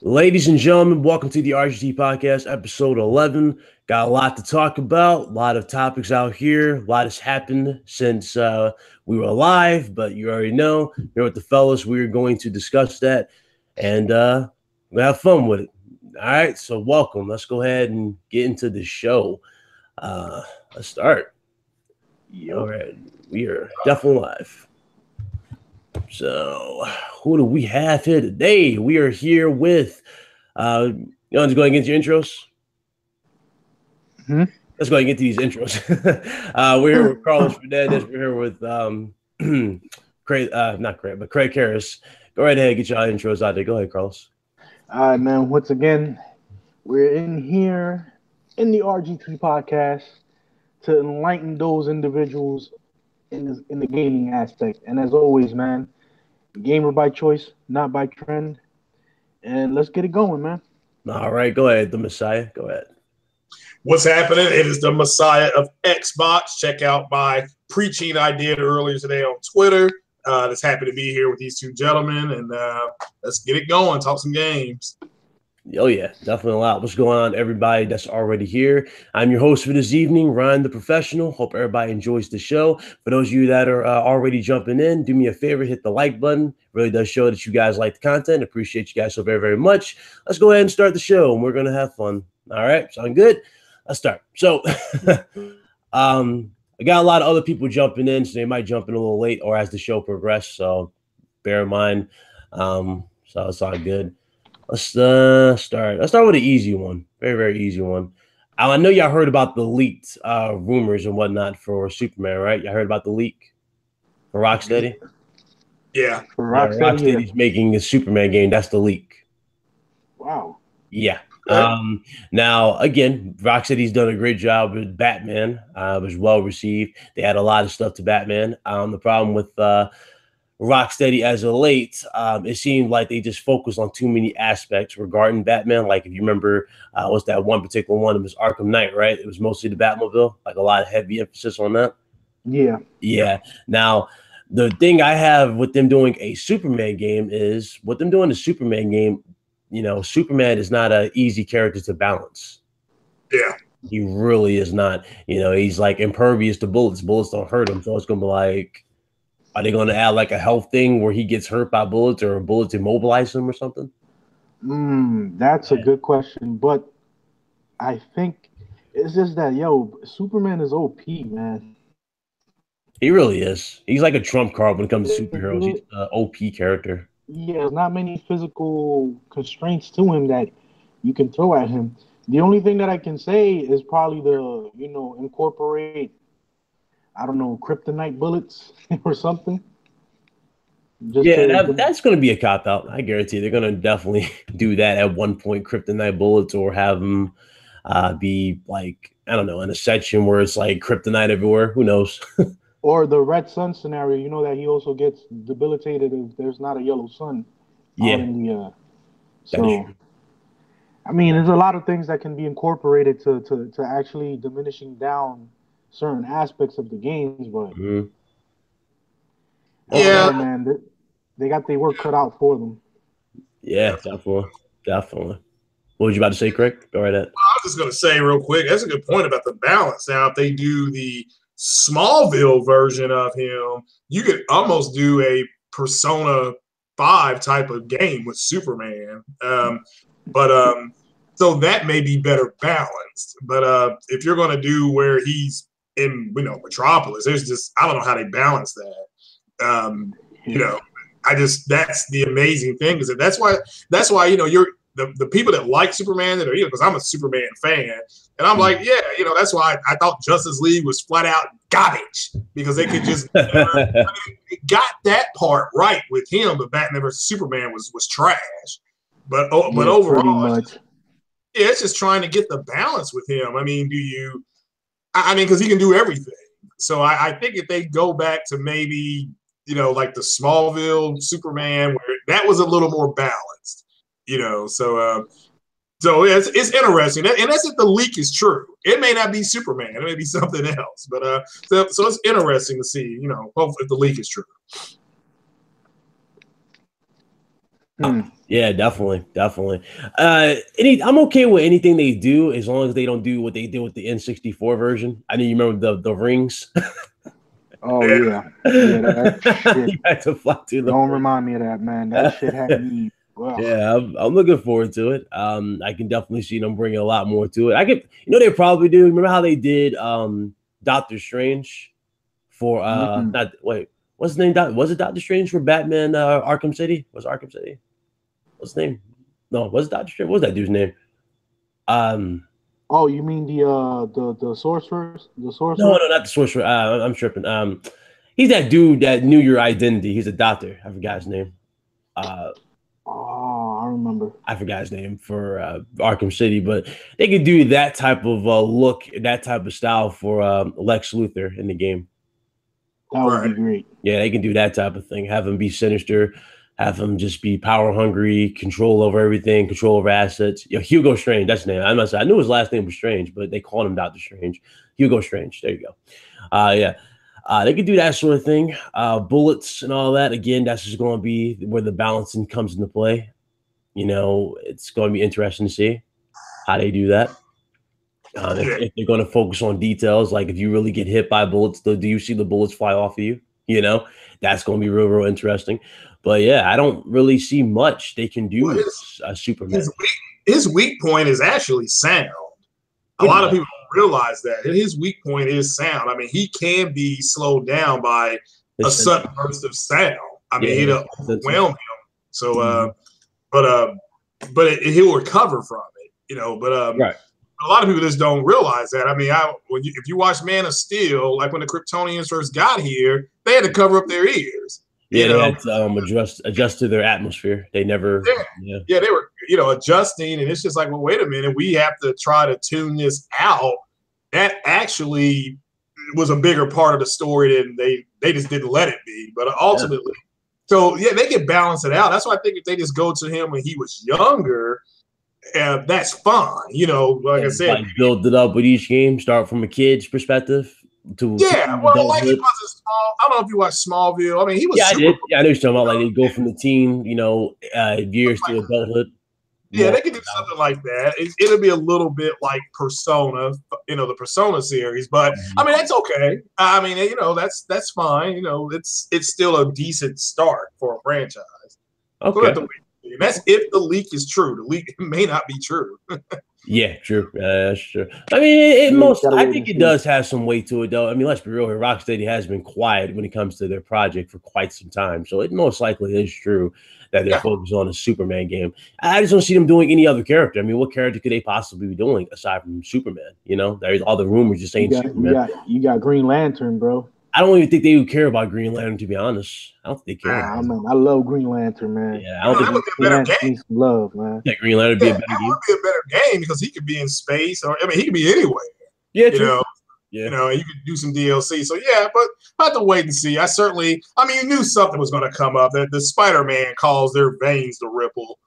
Ladies and gentlemen, welcome to the RGT podcast, episode 11. Got a lot to talk about, a lot of topics out here. A lot has happened since we were live, but you already know, here with the fellas, we're going to discuss that and we'll have fun with it. All right, so welcome. Let's go ahead and get into the show. Let's start. All right, we are definitely live. So, who do we have here today? We are here with, you want to go ahead and get your intros? Let's go ahead and get to these intros. We're here with Carlos Fernandez. We're here with Craig, not Craig, but Craig Harris. Go right ahead, get your intros out there. Go ahead, Carlos. All right, man. Once again, we're in here in the RGT podcast to enlighten those individuals in the gaming aspect. And as always, man, gamer by choice, not by trend. And let's get it going, man. All right, go ahead, the Messiah. Go ahead. What's happening? It is the Messiah of Xbox. Check out my preaching I did earlier today on Twitter. Just happy to be here with these two gentlemen, and let's get it going. Talk some games. Oh, yeah, definitely a lot. What's going on, everybody that's already here? I'm your host for this evening, Ryan the Professional. Hope everybody enjoys the show. For those of you that are already jumping in, do me a favor, hit the like button. It really does show that you guys like the content. Appreciate you guys so very, very much. Let's go ahead and start the show, and we're going to have fun. All right, sound good? Let's start. So, I got a lot of other people jumping in, so they might jump in a little late or as the show progresses. So, bear in mind. So it's all good. Let's start. Let's start with an easy one. Very, very easy one. I know y'all heard about the leaked rumors and whatnot for Superman, right? Y'all heard about the leak for Rocksteady? Yeah. For Rocksteady, Rocksteady's making a Superman game. That's the leak. Wow. Yeah. Now, again, Rocksteady's done a great job with Batman. It was well received. They had a lot of stuff to Batman. The problem with Rocksteady as of late, it seemed like they just focused on too many aspects regarding Batman. Like, if you remember, what's that one particular one? It was Arkham Knight, right? It was mostly the Batmobile, like a lot of heavy emphasis on that. Yeah. Yeah. Now, the thing I have with them doing a Superman game is what them doing the Superman game, you know, Superman is not an easy character to balance. Yeah. He really is not. You know, he's like impervious to bullets. Bullets don't hurt him. So it's going to be like, are they going to add like a health thing where he gets hurt by bullets or bullets immobilize him or something? That's a good question. But I think it's just that, Superman is OP, man. He really is. He's like a trump card when it comes to superheroes. He's an OP character. Yeah, there's not many physical constraints to him that you can throw at him. The only thing that I can say is probably incorporate, I don't know, kryptonite bullets or something. That's going to be a cop-out. I guarantee they're going to definitely do that at one point, kryptonite bullets, or have them be like, I don't know, in a section where it's like kryptonite everywhere. Who knows? Or the red sun scenario, you know that he also gets debilitated if there's not a yellow sun. Yeah. So, I mean, there's a lot of things that can be incorporated to actually diminishing down certain aspects of the games, but man, they got their work cut out for them. Yeah, definitely. What was you about to say, Craig? Go right ahead. I was just going to say real quick, that's a good point about the balance. Now, if they do the Smallville version of him, you could almost do a Persona 5 type of game with Superman. So that may be better balanced. But if you're going to do where he's in, Metropolis, there's just, I don't know how they balance that. That's the amazing thing, is that's why you're the people that like Superman, that are, because I'm a Superman fan, and I'm like, that's why I thought Justice League was flat out garbage, because they could just they got that part right with him, but Batman versus Superman was trash. But overall, it's just trying to get the balance with him. I mean, because he can do everything. So I think if they go back to maybe, like the Smallville Superman, where that was a little more balanced, so it's interesting. And that's if the leak is true. It may not be Superman. It may be something else. But so it's interesting to see, hopefully if the leak is true. Yeah, definitely. I'm okay with anything they do as long as they don't do what they did with the N64 version. I know you remember the rings. Oh yeah, that shit. You had to fly to the. Don't remind me of that, man. That shit had me. Ugh. Yeah, I'm looking forward to it. I can definitely see them bringing a lot more to it. They probably do. Remember how they did Doctor Strange for not wait, what's his name? Was it Doctor Strange for Batman Arkham City? Was it Arkham City? What's his name? No, was it Doctor Strange? What was that dude's name? Oh, you mean the sorcerer? The sorcerer? No, not the sorcerer. I'm tripping. He's that dude that knew your identity. He's a doctor. I forgot his name. I remember. I forgot his name for Arkham City, but they could do that type of look, that type of style for Lex Luthor in the game. That would be great. Yeah, they can do that type of thing. Have him be sinister, have him just be power hungry, control over everything, control over assets. Hugo Strange, that's his name. I knew his last name was Strange, but they called him Doctor Strange. Hugo Strange. There you go. They could do that sort of thing. Bullets and all that. Again, that's just going to be where the balancing comes into play. It's going to be interesting to see how they do that. If they're going to focus on details, like if you really get hit by bullets, do you see the bullets fly off of you? That's going to be real, real interesting. But yeah, I don't really see much they can do with Superman. His weak point is actually sound. A lot of people don't realize that. His weak point is sound. I mean, he can be slowed down by a sudden burst of sound. I mean, it'll overwhelm him. So, but he'll recover from it, But right. A lot of people just don't realize that. I mean, if you watch Man of Steel, like when the Kryptonians first got here, they had to cover up their ears. Yeah, they had to adjust to their atmosphere. They never. Yeah, they were, adjusting, and it's just like, well, wait a minute, we have to try to tune this out. That actually was a bigger part of the story than they just didn't let it be. But ultimately, so yeah, they can balance it out. That's why I think if they just go to him when he was younger, that's fine. Like I said, build it up with each game. Start from a kid's perspective. Like he was a small. I don't know if you watched Smallville. I mean, he was. Yeah, I did. Yeah, I know you're talking about. Like they go from the teen, years to adulthood. Yeah, they can do something like that. It'll be a little bit like Persona, the Persona series. But I mean, that's okay. I mean, that's fine. It's still a decent start for a franchise. Okay. So that's if the leak is true. The leak may not be true. Yeah, true. That's true. I mean, I think it does have some weight to it, though. I mean, let's be real here. Rocksteady has been quiet when it comes to their project for quite some time. So it most likely is true that they're focused on a Superman game. I just don't see them doing any other character. I mean, what character could they possibly be doing aside from Superman? There's all the rumors just saying Superman. You got Green Lantern, bro. I don't even think they would care about Green Lantern, to be honest. I don't think they care. I love Green Lantern, man. Yeah, I don't think Green Lantern needs some love, man. Yeah, Green Lantern would be a better game. Would be a better game because he could be in space, he could be anywhere. Yeah, true. You could do some DLC. So yeah, but I have to wait and see. You knew something was going to come up. That the Spider-Man calls their veins to ripple.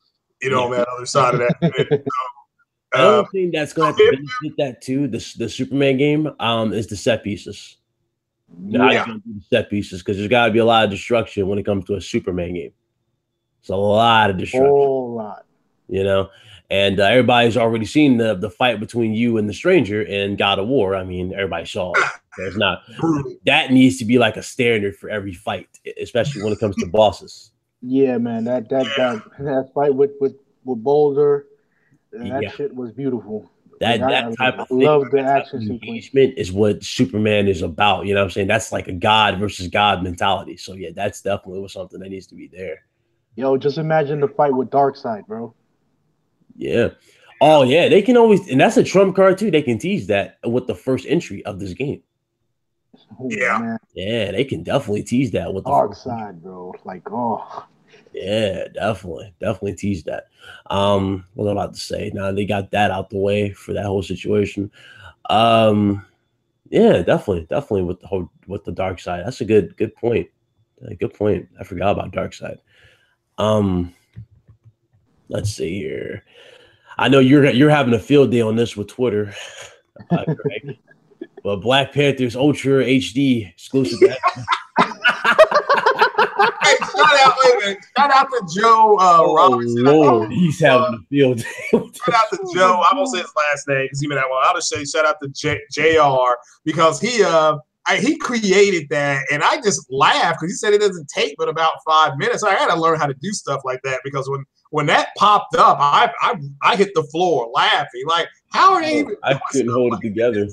On that other side of that. The other thing that's going to benefit that too, the Superman game, is the set pieces. How you gonna do the set pieces? Because there's got to be a lot of destruction when it comes to a Superman game. It's a lot of destruction. Whole lot. And everybody's already seen the fight between you and the Stranger in God of War. I mean, everybody saw it. There's not that needs to be like a standard for every fight, especially when it comes to bosses. Yeah, man, that fight with Boulder, that shit was beautiful. That type of thing, love the action engagement is what Superman is about. You know what I'm saying? That's like a God versus God mentality. So yeah, that's definitely something that needs to be there. Yo, just imagine the fight with Darkseid, bro. Yeah. Oh yeah, they can always, and that's a trump card too. They can tease that with the first entry of this game. Man. Yeah, they can definitely tease that with the Darkseid, bro. Yeah, definitely tease that. What am I about to say? Now they got that out the way for that whole situation. Yeah, definitely with the dark side. That's a good point. Good point. I forgot about Darkseid. Let's see here. I know you're having a field day on this with Twitter, Greg. But Black Panther's Ultra HD exclusive. Hey, shout out, wait a minute. Shout out to Joe Robinson. Lord, he's having a field day. Shout out to Joe. I won't say his last name because even that one. I'll just say shout out to JR because he created that, and I just laughed because he said it doesn't take but about 5 minutes. So I had to learn how to do stuff like that because when that popped up, I hit the floor laughing. Like, how are they even? I couldn't hold it together.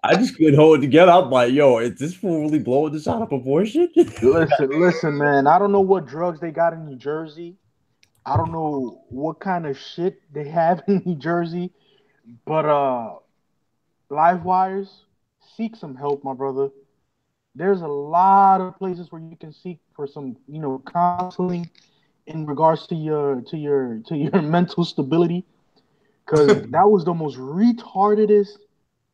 I just couldn't hold it together. I'm like, yo, is this fool really blowing this out of proportion? Listen, man. I don't know what drugs they got in New Jersey. I don't know what kind of shit they have in New Jersey, but live wires, seek some help, my brother. There's a lot of places where you can seek for some, counseling in regards to your mental stability, because that was the most retardedest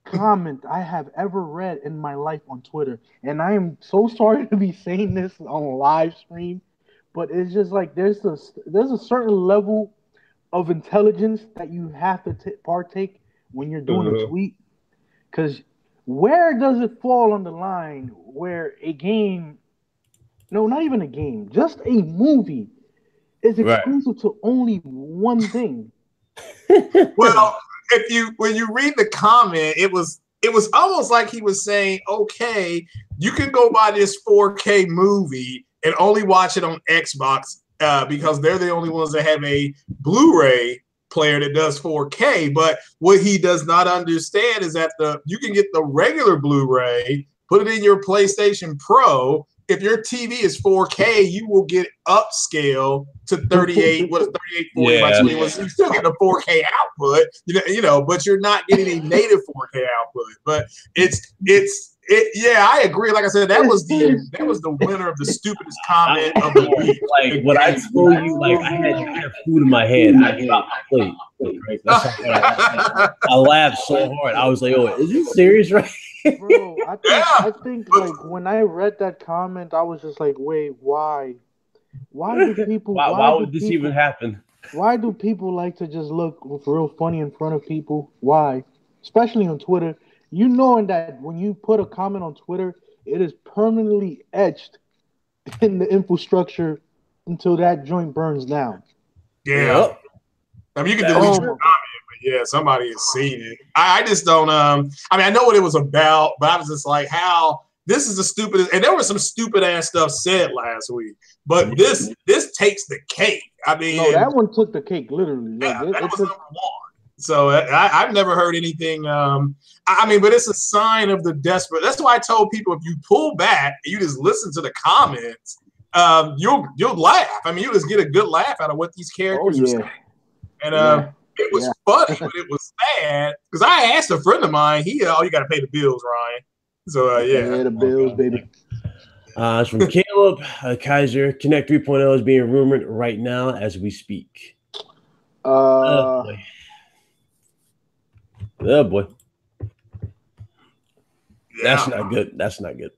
comment I have ever read in my life on Twitter. And I am so sorry to be saying this on live stream, but it's just like there's a certain level of intelligence that you have to partake when you're doing a tweet, because where does it fall on the line where a game, no, not even a game, just a movie is exclusive to only one thing? Well, when you read the comment, it was almost like he was saying, okay, you can go buy this 4K movie and only watch it on Xbox because they're the only ones that have a Blu-ray player that does 4K. But what he does not understand is that you can get the regular Blu-ray, put it in your PlayStation Pro. If your TV is 4K, you will get upscale to 38. What is 3840 by 21? So you still get a 4K output, but you're not getting a native 4K output. But yeah, I agree. Like I said, that was the winner of the stupidest comment of the week. Like what I told you, like I had food in my head. I dropped the plate. Right? I laughed so hard. I was like, "Oh, is this serious?" Right? Bro, I think like when I read that comment, I was just like, wait, why? Why do people? Why would this even happen? Why do people like to just look real funny in front of people? Why? Especially on Twitter. Knowing that when you put a comment on Twitter, it is permanently etched in the infrastructure until that joint burns down. Yeah. Yep. I mean, you can delete your comment. Yeah, somebody has seen it. I just don't. I know what it was about, but I was just like, how this is the stupidest. And there was some stupid ass stuff said last week, but this takes the cake. I mean, no, that one took the cake literally. Yeah, that was number one. So I've never heard anything. But it's a sign of the desperate. That's why I told people if you pull back, and you just listen to the comments, you'll laugh. I mean, you just get a good laugh out of what these characters are saying. And it was funny, but it was sad because I asked a friend of mine. You got to pay the bills, Ryan. So yeah, the bills, baby. It's from Caleb Kaiser. Connect 3.0 is being rumored right now as we speak. Oh boy. That's not good. That's not good.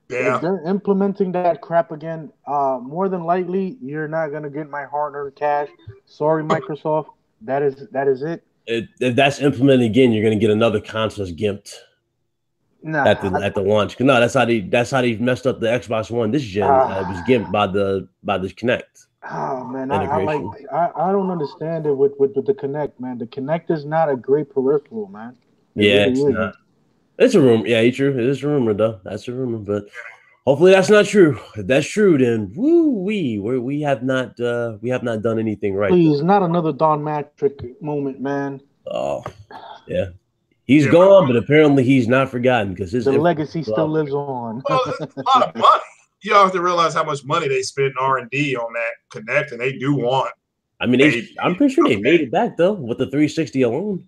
Yeah. If they're implementing that crap again, more than likely you're not gonna get my hard-earned cash. Sorry, Microsoft. That is it. If that's implemented again, you're gonna get another console gimped. Nah, at the launch. No, that's how they messed up the Xbox One this gen. It was gimped by the Kinect. Oh man, I don't understand it with the Kinect, man. The Kinect is not a great peripheral, man. It's not. It's a rumor. Yeah, true. It is a rumor, though. That's a rumor, but hopefully that's not true. If that's true, then we have not done anything right. Please, not another Don Matrick moment, man. Oh, yeah. He's gone, but apparently he's not forgotten because his legacy still lives on. Well, it's a lot of money. You have to realize how much money they spent in R&D on that Kinect, and they do want. I mean, I'm pretty sure they made it back though with the 360 alone.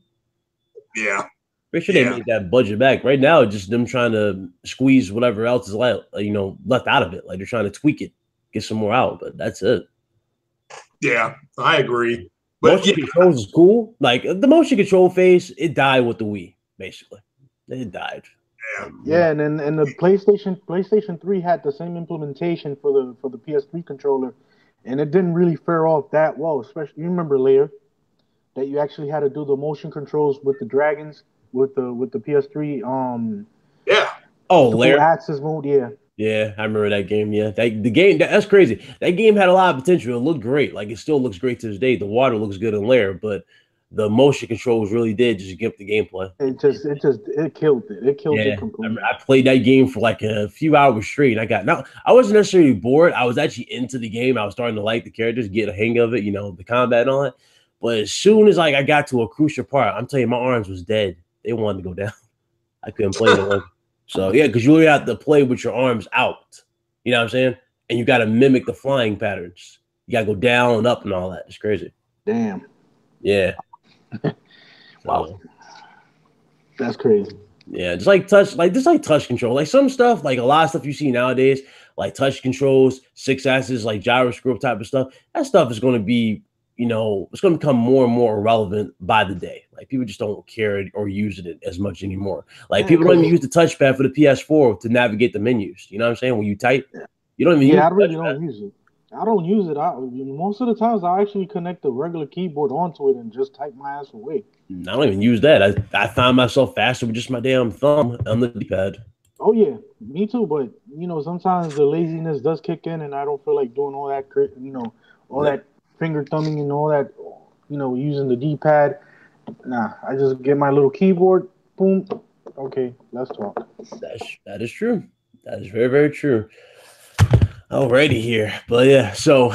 Yeah. Pretty sure they made that budget back. Right now, it's just them trying to squeeze whatever else is left out of it. Like they're trying to tweak it, get some more out, but that's it. Yeah, I agree. But motion controls is cool. Like the motion control phase, it died with the Wii, basically. It died. Yeah, and the PlayStation 3 had the same implementation for the PS3 controller, and it didn't really fare off that well. Especially, you remember later that you actually had to do the motion controls with the dragons with the PS3. Layer axis mode. Yeah. Yeah, I remember that game. Yeah, that's crazy. That game had a lot of potential. It looked great. Like it still looks great to this day. The water looks good in Lair, but the motion controls really did just give the gameplay. It killed it. It killed it Yeah, completely. I played that game for like a few hours straight. I wasn't necessarily bored. I was actually into the game. I was starting to like the characters, get a hang of it, the combat and all that. But as soon as like I got to a crucial part, I'm telling you, my arms was dead. They wanted to go down. I couldn't play no longer. So yeah, because you really have to play with your arms out. You know what I'm saying? And you got to mimic the flying patterns. You got to go down and up and all that. It's crazy. Damn. Yeah. Wow. That's crazy. Yeah, just like touch control. Like some stuff, like a lot of stuff you see nowadays, like touch controls, 6-axis, like gyroscope type of stuff. That stuff is going to be, it's going to become more and more irrelevant by the day. Like people just don't care or use it as much anymore. Like people don't even use the touchpad for the PS4 to navigate the menus. You know what I'm saying? When you type, you don't even use it. I really don't use it. I don't use it. Most of the times I actually connect the regular keyboard onto it and just type my ass away. I don't even use that. I find myself faster with just my damn thumb on the D-pad. Oh yeah, me too. But sometimes the laziness does kick in, and I don't feel like doing all that. That finger thumbing and all that. Using the D-pad. Nah, I just get my little keyboard. Boom. Okay, let's talk. That is true. That is very, very true. Alrighty here, but yeah, so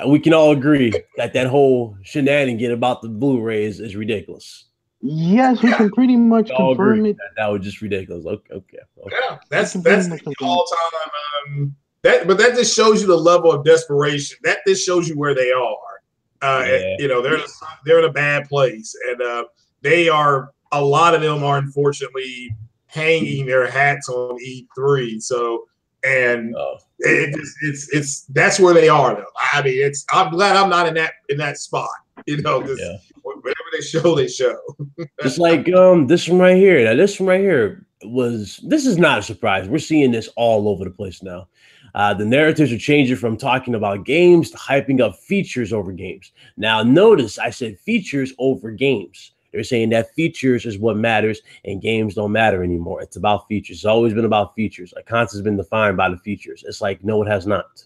we can all agree that whole shenanigan about the Blu-rays is ridiculous. Yes, we can pretty much confirm it. That was just ridiculous. Okay. Yeah, that's the all-time. But that just shows you the level of desperation. That just shows you where they are. They're in a bad place, and they are. A lot of them are unfortunately hanging their hats on E3. So. And it's that's where they are though. I mean, I'm glad I'm not in that spot, because whatever they show. It's like this one right here. Now this one right here this is not a surprise. We're seeing this all over the place now. The narratives are changing from talking about games to hyping up features over games. Now notice I said features over games. They're saying that features is what matters and games don't matter anymore. It's about features. It's always been about features. A concept's been defined by the features. It's like, no, it has not.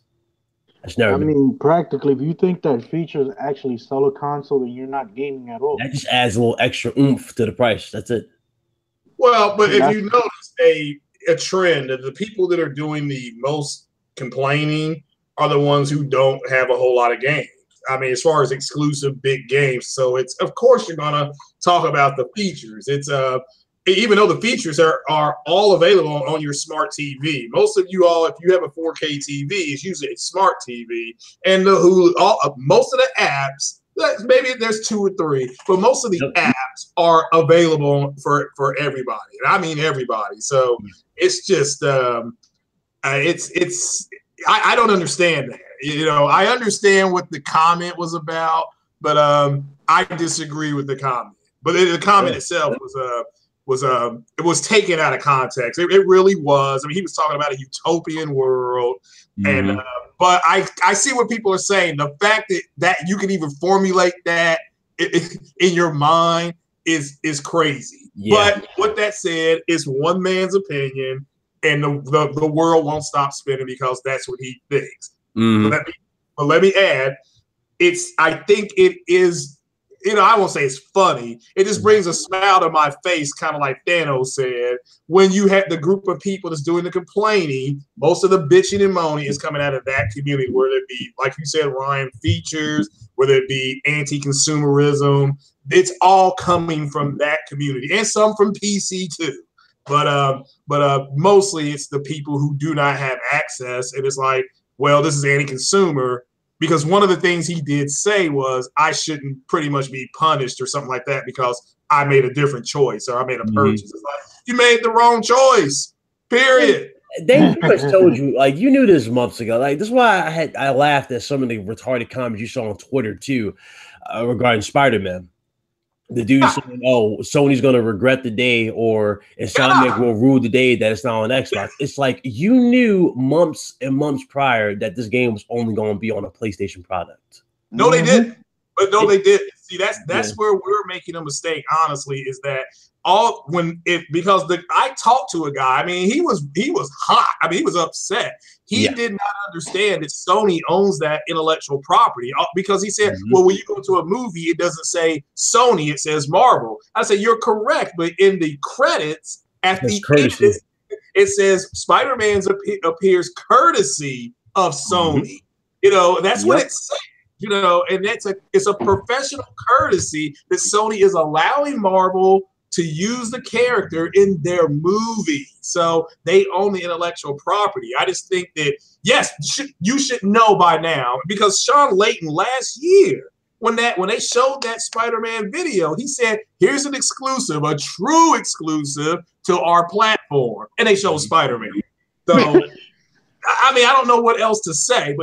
It's never been. Mean, practically, if you think that features actually sell a console, then you're not gaming at all. That just adds a little extra oomph to the price. That's it. Well, but if you notice a trend, the people that are doing the most complaining are the ones who don't have a whole lot of games. I mean, as far as exclusive big games. So it's, of course, you're going to talk about the features. It's even though the features are all available on your smart TV. Most of you all, if you have a 4K TV, it's usually a smart TV. And most of the apps, maybe there's 2 or 3, but most of the apps are available for everybody. And I mean everybody. So it's just, I don't understand that. I understand what the comment was about, but I disagree with the comment. But the comment itself was taken out of context. It really was. I mean, he was talking about a utopian world, and but I see what people are saying. The fact that you can even formulate that in your mind is crazy. Yeah. But what that said is one man's opinion, and the world won't stop spinning because that's what he thinks. But let me add, I think it is, I won't say it's funny. It just brings a smile to my face, kind of like Thanos said, when you have the group of people that's doing the complaining, most of the bitching and moaning is coming out of that community, whether it be, like you said, Ryan, features, whether it be anti-consumerism. It's all coming from that community, and some from PC too. But mostly it's the people who do not have access, and it's like, well, this is anti-consumer, because one of the things he did say was I shouldn't pretty much be punished or something like that because I made a different choice or I made a purchase. It's like, you made the wrong choice, period. They pretty much told you, like, you knew this months ago. Like, this is why I laughed at some of the retarded comments you saw on Twitter too, regarding Spider-Man. The dude saying, "Oh, Sony's gonna regret the day, or Insomniac will rule the day that it's not on Xbox." It's like you knew months and months prior that this game was only going to be on a PlayStation product. No, they didn't. But no, they did. See, that's where we're making a mistake. Honestly, is that I talked to a guy. I mean, he was hot. I mean, he was upset. He did not understand that Sony owns that intellectual property because he said, well, when you go to a movie, it doesn't say Sony, it says Marvel. I said, you're correct, but in the credits at the end, it says Spider-Man appears courtesy of Sony. You know, that's what it says. You know, and it's a professional courtesy that Sony is allowing Marvel to use the character in their movie. So they own the intellectual property. I just think that, yes, you should know by now, because Sean Layton last year, when they showed that Spider-Man video, he said, here's an exclusive, a true exclusive to our platform. And they showed Spider-Man. So, I mean, I don't know what else to say,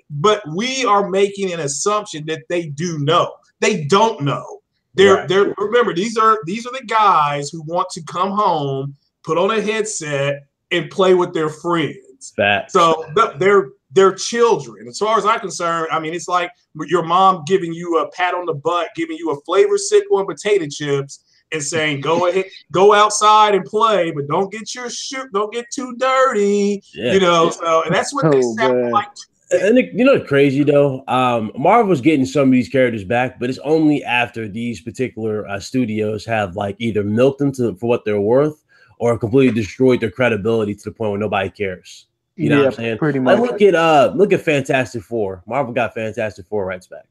but we are making an assumption that they do know. They don't know. Remember, these are the guys who want to come home, put on a headset, and play with their friends. So they're children. As far as I'm concerned, I mean, it's like your mom giving you a pat on the butt, giving you a flavor sickle and potato chips, and saying, "Go ahead, go outside and play, but don't get too dirty." You know, so and that's what they sound like. And you know, crazy though. Marvel's getting some of these characters back, but it's only after these particular studios have like either milked them for what they're worth, or completely destroyed their credibility to the point where nobody cares. You know what I'm saying? Pretty much. Like, look at Fantastic Four. Marvel got Fantastic Four rights back.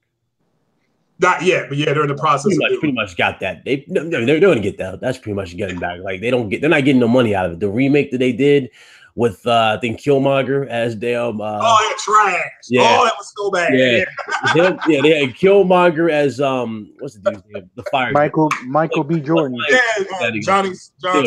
Not yet, but yeah, they're in the process. Pretty much got that. They're going to get that. That's pretty much getting back. Like they're not getting no money out of it. The remake that they did with I think Killmonger as damn. Trash. Yeah. Oh, that was so bad. Yeah, they had Killmonger as what's the dude's name? The fire. Michael B. Jordan. Johnny Storm.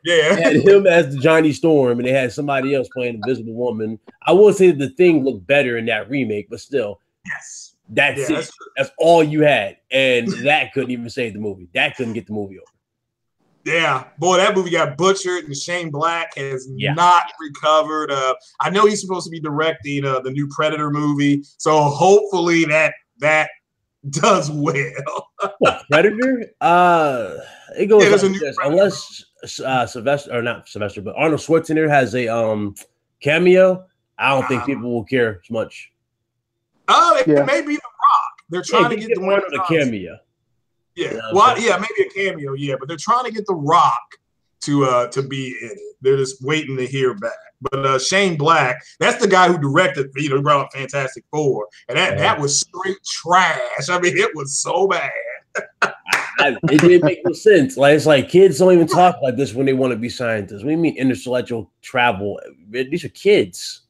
Yeah. They had him as the Johnny Storm, and they had somebody else playing Invisible Woman. I will say that the Thing looked better in that remake, but still, that's it. That's all you had, and that couldn't even save the movie. That couldn't get the movie over. Yeah, boy, that movie got butchered, and Shane Black has not recovered. I know he's supposed to be directing the new Predator movie, so hopefully that does well. What, Predator? It goes like this. Unless Sylvester, but Arnold Schwarzenegger has a cameo, I don't think people will care as much. Oh, it may be The Rock. They're trying to get the one a cameo. Yeah, you know maybe a cameo, but they're trying to get The Rock to be in it. They're just waiting to hear back. But Shane Black, that's the guy who directed, he brought up Fantastic Four, and that was straight trash. I mean, it was so bad. It didn't make no sense. Like, it's like kids don't even talk like this when they want to be scientists. What do you mean interstellar travel? These are kids.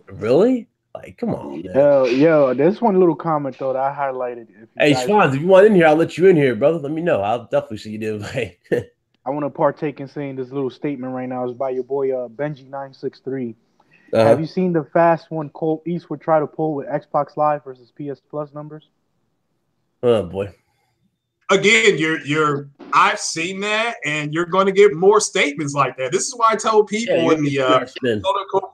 Really? Like, come on, man. Yo, there's one little comment though that I highlighted. Hey, Schwanz, if you want in here, I'll let you in here, brother. Let me know. I'll definitely see you there. Like, I want to partake in saying this little statement right now. It's by your boy Benji963. Have you seen the fast one Colt Eastwood try to pull with Xbox Live versus PS Plus numbers? Oh boy. Again, I've seen that, and you're going to get more statements like that. This is why I tell people in the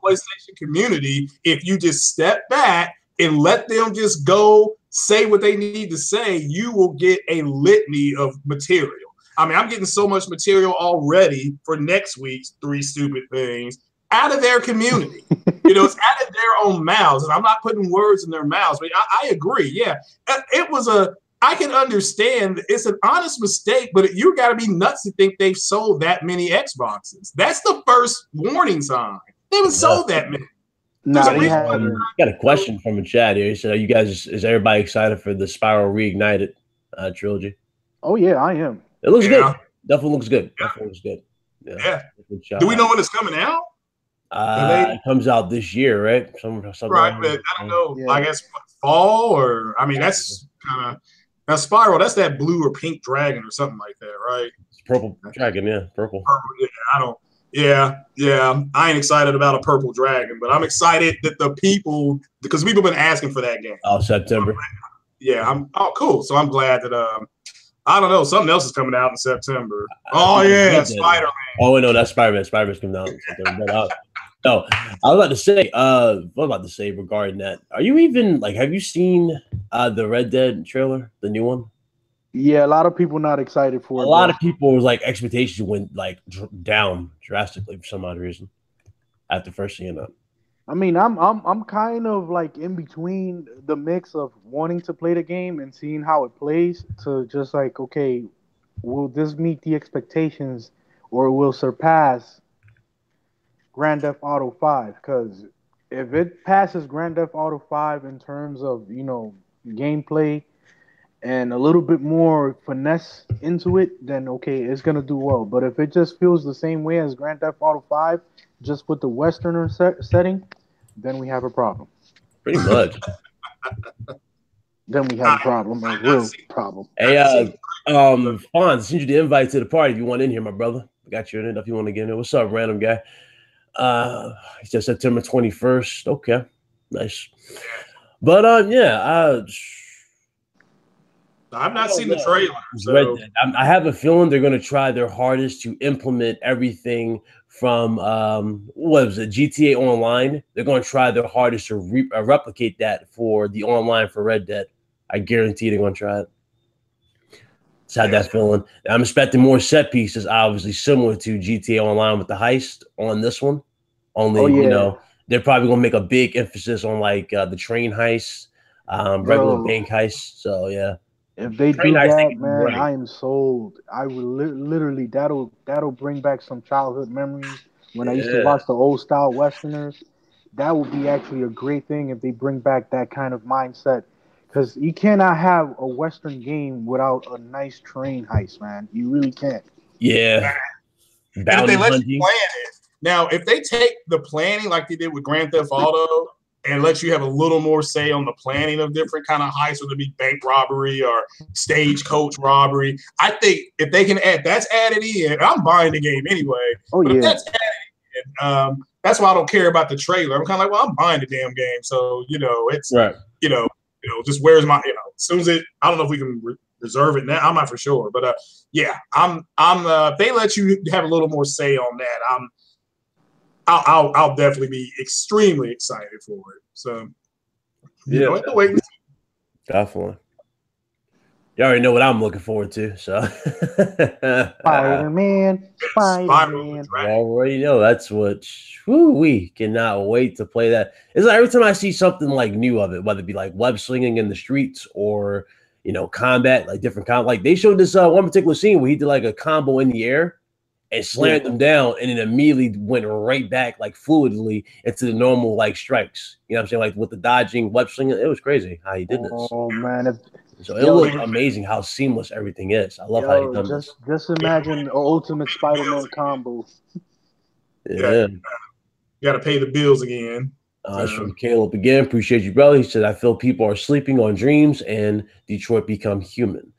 PlayStation community, if you just step back and let them just go say what they need to say, you will get a litany of material. I mean, I'm getting so much material already for next week's 3 Stupid Things out of their community. It's out of their own mouths, and I'm not putting words in their mouths, but I agree. Yeah, it was I can understand it's an honest mistake, but you got to be nuts to think they've sold that many Xboxes. That's the first warning sign. They haven't sold that many. Got a question from a chat here. So, is everybody excited for the Spyro Reignited trilogy? Oh yeah, I am. It looks good. Definitely looks good. Definitely looks good. Yeah. Do we know when it's coming out? It comes out this year, right? Something right, but I don't know. Yeah. I guess fall, or that's kind of. Now, Spyro, that's that blue or pink dragon or something like that, right? It's purple dragon, purple. I ain't excited about a purple dragon, but I'm excited that because people have been asking for that game. Oh, September. Cool. So I'm glad that I don't know, something else is coming out in September. Oh yeah, Spider-Man. Oh no, that's Spider-Man. Spider-Man's coming out in September. No, I was about to say regarding that. Are you even have you seen the Red Dead trailer, the new one? Yeah, a lot of people not excited A for it. lot Bro. of people was like expectations went like down drastically for some odd reason after first seeing that. I mean, I'm kind of like in between the mix of wanting to play the game and seeing how it plays to just like, okay, will this meet the expectations or will surpass Grand Theft Auto 5? Because if it passes Grand Theft Auto 5 in terms of, gameplay and a little bit more finesse into it, then okay, it's gonna do well. But if it just feels the same way as Grand Theft Auto 5, just with the Westerner setting, then we have a problem. Pretty much. Then we have a problem, a real problem. Hey, Fonz, send you the invite to the party if you want in here, my brother. I got you in it if you want to get in there. What's up, random guy? He said September 21st. Okay, nice. But yeah, I've not seen the trailer. So. I have a feeling they're going to try their hardest to implement everything from what was it, GTA Online. They're going to try their hardest to replicate that for the online for Red Dead. I guarantee they're going to try it. Just had that feeling. I'm expecting more set pieces, obviously similar to GTA Online with the heist on this one. Only, they're probably going to make a big emphasis on like the train heist, regular bank heist. So yeah. If they do that, man, I am sold. I will literally that'll bring back some childhood memories when I used to watch the old style westerners. That would be actually a great thing if they bring back that kind of mindset. Because you cannot have a western game without a nice train heist, man. You really can't. Yeah. And if they let you plan it. Now, if they take the planning like they did with Grand Theft Auto and let you have a little more say on the planning of different kind of heists, whether it be bank robbery or stagecoach robbery. I think if they can that's added in, I'm buying the game anyway. If that's added in, that's why I don't care about the trailer. I'm kind of like, well, I'm buying the damn game. So, it's, right. Just where's my, as soon as I don't know if we can reserve it now. I'm not for sure. But yeah, if they let you have a little more say on that, I'll definitely be extremely excited for it. So, wait. Definitely. You already know what I'm looking forward to. So, Spider-Man. I already know that's what. We cannot wait to play that. It's like every time I see something like new of it, whether it be like web slinging in the streets or combat, like different combat. Like they showed this one particular scene where he did like a combo in the air and slammed them down, and then immediately went right back like fluidly into the normal like strikes. You know what I'm saying? Like with the dodging, web slinging, it was crazy how he did this. Oh man, so it looked amazing how seamless everything is. I love how he done this. Just imagine an ultimate Spider-Man combo. Yeah. You got to pay the bills again. That's from Caleb again. Appreciate you, brother. He said, I feel people are sleeping on dreams and Detroit become human.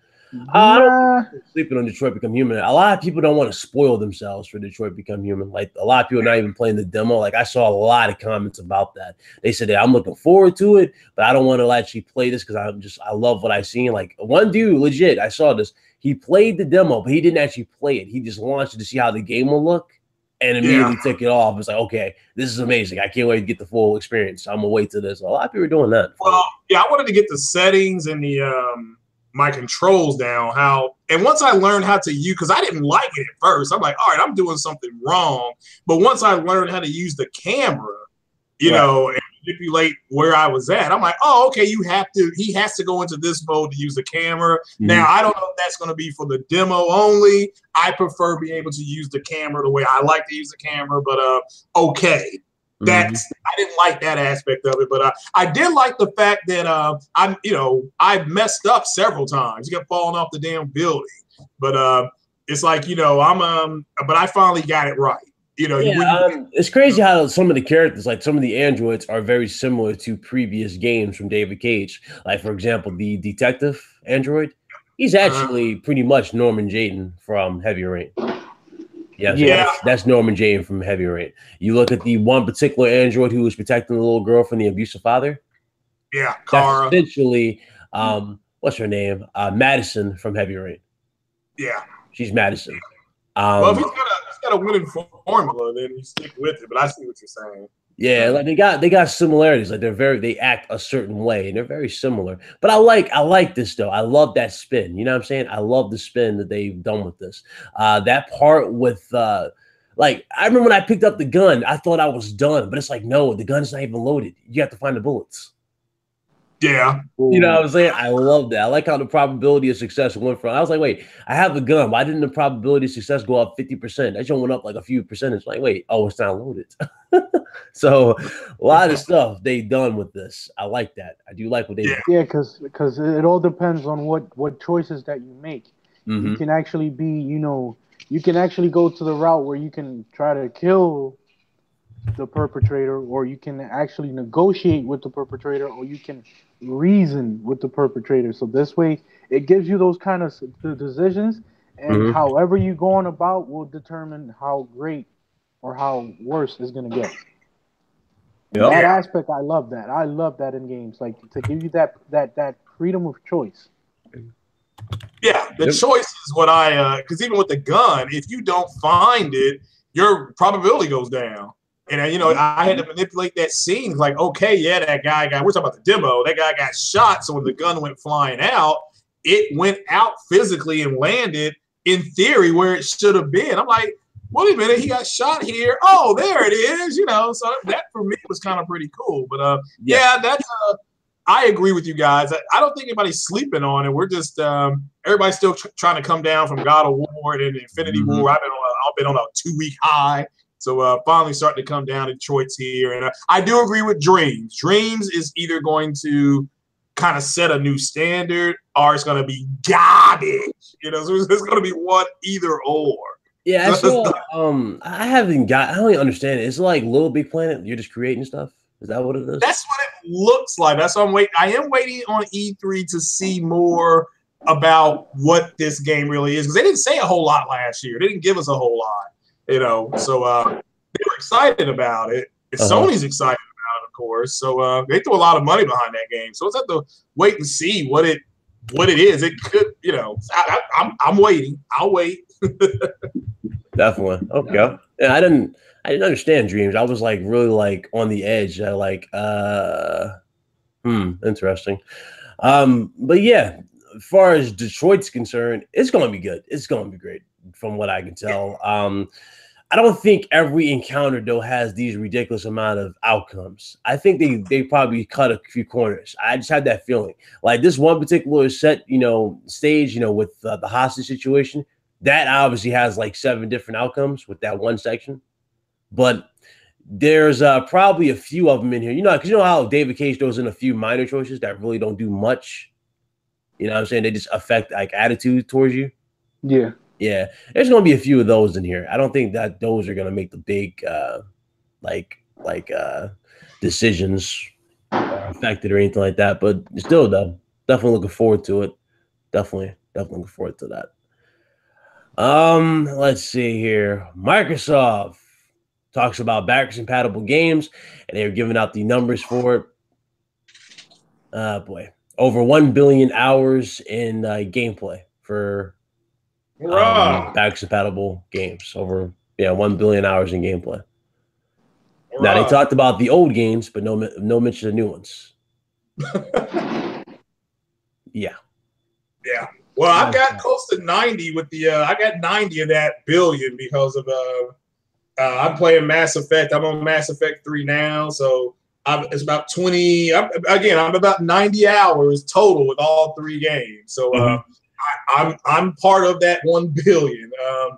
I don't think sleeping on Detroit become human. A lot of people don't want to spoil themselves for Detroit become human. Like a lot of people are not even playing the demo. Like I saw a lot of comments about that. They said that I'm looking forward to it, but I don't want to actually play this because I love what I've seen. Like one dude, legit, I saw this. He played the demo, but he didn't actually play it. He just launched it to see how the game will look. And immediately took it off. It's like, okay, this is amazing. I can't wait to get the full experience. I'm gonna wait to this. A lot of people are doing that. Well, yeah, I wanted to get the settings and the my controls down. And once I learned how to use, because I didn't like it at first. I'm like, all right, I'm doing something wrong. But once I learned how to use the camera, and manipulate where I was at, I'm like, oh, okay, he has to go into this mode to use the camera. Now, I don't know if that's going to be for the demo only. I prefer being able to use the camera the way I like to use the camera, but okay. I didn't like that aspect of it, but I did like the fact that I messed up several times. You kept falling off the damn building, but it's like but I finally got it right. It's crazy how some of the characters, like some of the androids, are very similar to previous games from David Cage. Like for example, the detective android, he's actually pretty much Norman Jayden from Heavy Rain. That's Norman Jayden from Heavy Rain. You look at the one particular android who was protecting the little girl from the abusive father. Yeah, Kara. That's essentially, what's her name? Madison from Heavy Rain. Yeah, she's Madison. Well, if he's got a winning formula, then you stick with it. But I see what you're saying. Yeah, like they got similarities. Like they act a certain way and they're very similar. But I like this though. I love that spin. You know what I'm saying? I love the spin that they've done with this. That part with like I remember when I picked up the gun, I thought I was done, but it's like no, the gun's not even loaded. You have to find the bullets. Yeah. You know what I'm saying? I love that. I like how the probability of success went from. I was like, wait, I have a gun. Why didn't the probability of success go up 50%? That just went up like a few percentage. Like, wait, oh, it's not loaded. So a lot of stuff they done with this. I like that. I do like what they do. Yeah, because it all depends on what choices that you make. Mm-hmm. You can actually be, you can actually go to the route where you can try to kill the perpetrator, or you can actually negotiate with the perpetrator, or you can reason with the perpetrator. So this way, it gives you those kind of decisions, and however you go on about will determine how great or how worse it's gonna get. Yep. That aspect, I love that. I love that in games, like to give you that freedom of choice. Yeah, the choice is what because even with the gun, if you don't find it, your probability goes down. And, I had to manipulate that scene. Like, okay, yeah, we're talking about the demo. That guy got shot. So when the gun went flying out, it went out physically and landed, in theory, where it should have been. I'm like, wait a minute, he got shot here. Oh, there it is. So that for me was kind of pretty cool. But, that's I agree with you guys. I don't think anybody's sleeping on it. We're just everybody's still trying to come down from God of War and Infinity War. I've been on a 2-week high. So finally starting to come down. Detroit's here. And I do agree with Dreams. Dreams is either going to kind of set a new standard or it's going to be garbage. So it's going to be one either or. Yeah, I don't even understand it. It's like Little Big Planet. You're just creating stuff. Is that what it is? That's what it looks like. That's what I'm waiting. I am waiting on E3 to see more about what this game really is. Because they didn't say a whole lot last year. They didn't give us a whole lot. So they were excited about it. Sony's excited about it, of course. So they threw a lot of money behind that game. So let's have to wait and see what it is. It could, I'm waiting. I'll wait. Definitely. Okay. Yeah, I didn't understand Dreams. I was like really like on the edge. Interesting. But yeah, as far as Detroit's concerned, it's gonna be good. It's gonna be great from what I can tell. I don't think every encounter though has these ridiculous amount of outcomes. I think they probably cut a few corners. I just had that feeling. Like this one particular stage, with the hostage situation, that obviously has like 7 different outcomes with that one section. But there's probably a few of them in here, because how David Cage throws in a few minor choices that really don't do much. You know what I'm saying? They just affect like attitude towards you. Yeah. Yeah, there's gonna be a few of those in here. I don't think that those are gonna make the big decisions affected or anything like that. But still, though, definitely looking forward to it. Definitely looking forward to that. Let's see here. Microsoft talks about backwards compatible games, and they're giving out the numbers for it. Over 1 billion hours in gameplay for. Backwards compatible games, over 1 billion hours in gameplay. Now they talked about the old games, but no mention of new ones. Yeah. Well, I've got close to 90 with the. I got 90 of that billion because of I'm playing Mass Effect. I'm on Mass Effect 3 now, so it's about 20. I'm about 90 hours total with all 3 games. So. I'm part of that 1 billion. I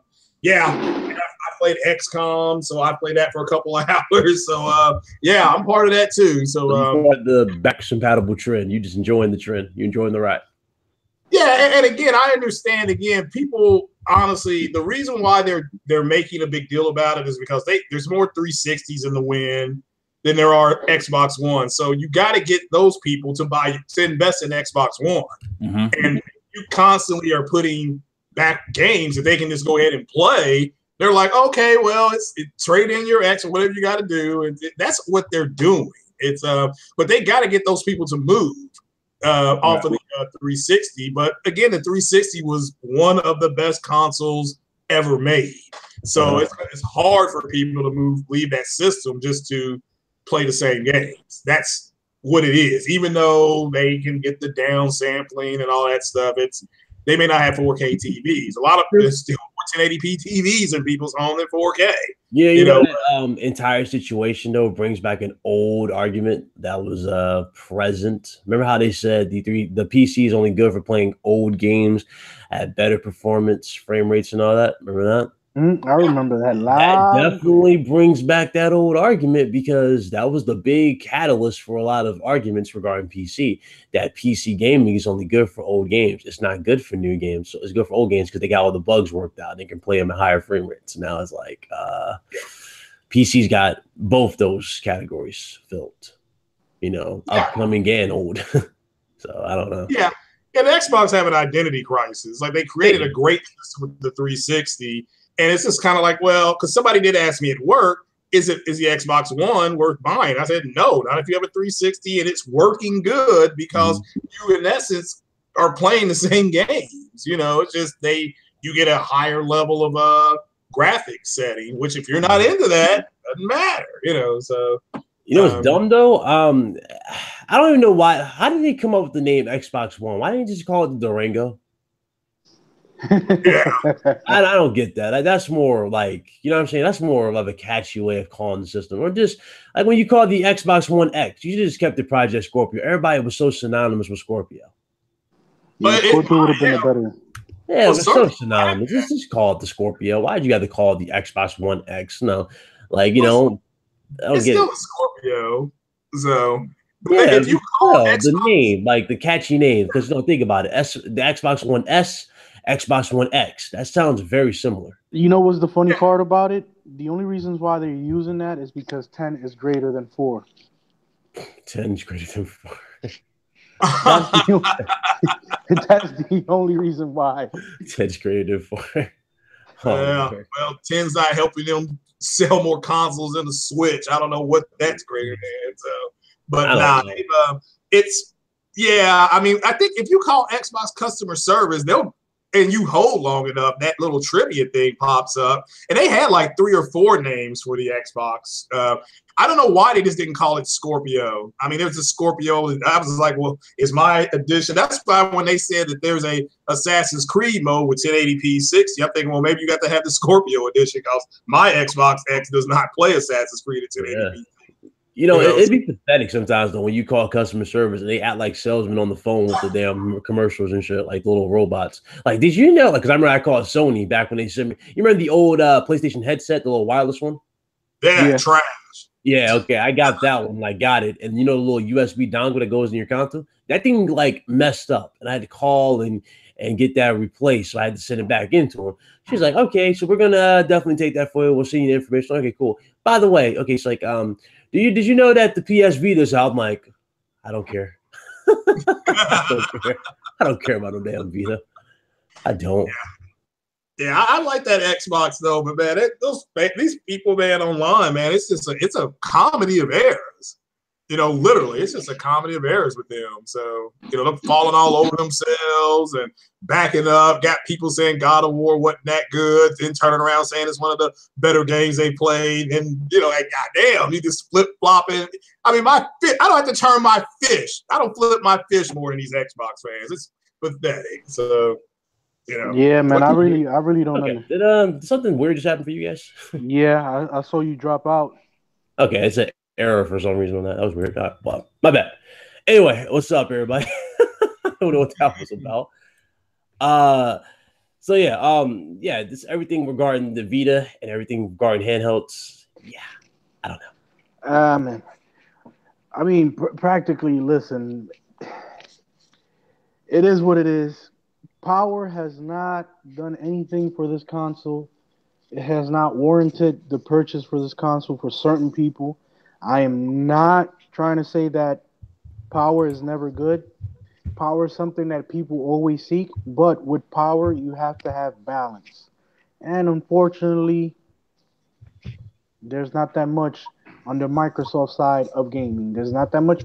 played XCOM, so I played that for a couple of hours. So I'm part of that too. So the backwards compatible trend. You just enjoying the trend. You enjoying the ride. Yeah, and again, I understand. Again, people honestly, the reason why they're making a big deal about it is because there's more 360s in the wind than there are Xbox One. So you got to get those people to invest in Xbox One, and you constantly are putting back games that they can just go ahead and play. They're like, okay, well, trade in your X or whatever you got to do, and that's what they're doing. It's but they got to get those people to move off of the 360. But again, the 360 was one of the best consoles ever made, so it's hard for people to leave that system just to play the same games. That's what it is. Even though they can get the down sampling and all that stuff, they may not have 4K TVs. A lot of there's still 1080p TVs in people's homes in 4K. Yeah, you know that entire situation though brings back an old argument that was present. Remember how they said the PC is only good for playing old games at better performance, frame rates, and all that? Remember that? I remember that. That definitely brings back that old argument because that was the big catalyst for a lot of arguments regarding PC. That PC gaming is only good for old games. It's not good for new games. So it's good for old games because they got all the bugs worked out. They can play them at higher frame rates. Now it's like PC's got both those categories filled. Upcoming and old. So I don't know. Yeah. And Xbox have an identity crisis. Like they created a great system with the 360. And it's just kind of like, well, because somebody did ask me at work, is the Xbox One worth buying? I said, no, not if you have a 360 and it's working good because you, in essence, are playing the same games. It's just you get a higher level of graphics setting, which if you're not into that, doesn't matter. So. It's dumb though. I don't even know why. How did they come up with the name Xbox One? Why didn't you just call it the Durango? Yeah. I don't get that. That's more like, you know what I'm saying? That's more of a catchy way of calling the system. Or just like when you call the Xbox One X, you just kept the Project Scorpio. Everybody was so synonymous with Scorpio. Yeah, Scorpio would have been a better. Yeah, it was so synonymous. Just call it the Scorpio. Why'd you have to call it the Xbox One X? No, like, it's still a Scorpio. So yeah, if you call the name, like the catchy name, because think about it. The Xbox One S, Xbox One X. That sounds very similar. You know what's the funny part about it? The only reasons why they're using that is because 10 is greater than 4. 10 is greater than 4. That's the only reason why. 10 is greater than 4. Well, 10's not helping them sell more consoles than the Switch. I don't know what that's greater than. So, but I mean, I think if you call Xbox customer service, and you hold long enough, that little trivia thing pops up. And they had like 3 or 4 names for the Xbox. I don't know why they just didn't call it Scorpio. I mean, there's a Scorpio. I was like, well, it's my edition. That's why when they said that there's a Assassin's Creed mode with 1080p 60, I'm thinking, well, maybe you got to have the Scorpio edition because my Xbox X does not play Assassin's Creed at 1080p. Yeah. It'd be pathetic sometimes though when you call customer service and they act like salesmen on the phone with the damn commercials and shit, like little robots. Like, did you know? Like, because I remember I called Sony back when they sent me. You remember the old PlayStation headset, the little wireless one? Yeah, trash. Yeah, okay, I got that one. I got it, and the little USB dongle that goes in your console. That thing like messed up, and I had to call and get that replaced. So I had to send it back into him. She's like, okay, so we're gonna definitely take that for you. We'll send you the information. Okay, cool. By the way, okay, it's like did you know that the PS Vita's out? I'm like, I don't care. I don't care about no damn Vita. I don't. Yeah, I like that Xbox though, but man, these people, man, online, man, it's a comedy of errors. Literally, it's just a comedy of errors with them. So, them falling all over themselves and backing up. Got people saying God of War wasn't that good, then turning around saying it's one of the better games they played. And, like, goddamn, you just flip flopping. I mean, I don't have to turn my fish. I don't flip my fish more than these Xbox fans. It's pathetic. So, Yeah, man, I really don't know. Did something weird just happen for you guys? Yeah, I saw you drop out. Okay, it's an error for some reason on that. That was weird. Well, my bad. Anyway, what's up, everybody? I don't know what that was about. So yeah, this everything regarding the Vita and everything regarding handhelds. Yeah, I don't know. Man, I mean, practically, listen, it is what it is. Power has not done anything for this console. It has not warranted the purchase for this console for certain people. I am not trying to say that power is never good. Power is something that people always seek, but with power, you have to have balance. And unfortunately, there's not that much on the Microsoft side of gaming. There's not that much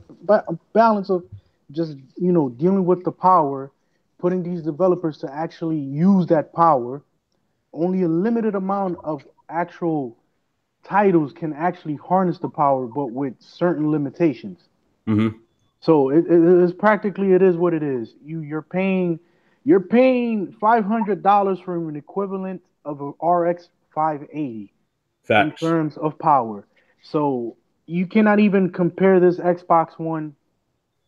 balance of just, dealing with the power, putting these developers to actually use that power. Only a limited amount of actual titles can actually harness the power, but with certain limitations. Mm-hmm. So it is practically it is what it is. You're paying $500 for an equivalent of a RX 580 in Facts. terms of power. So you cannot even compare this Xbox One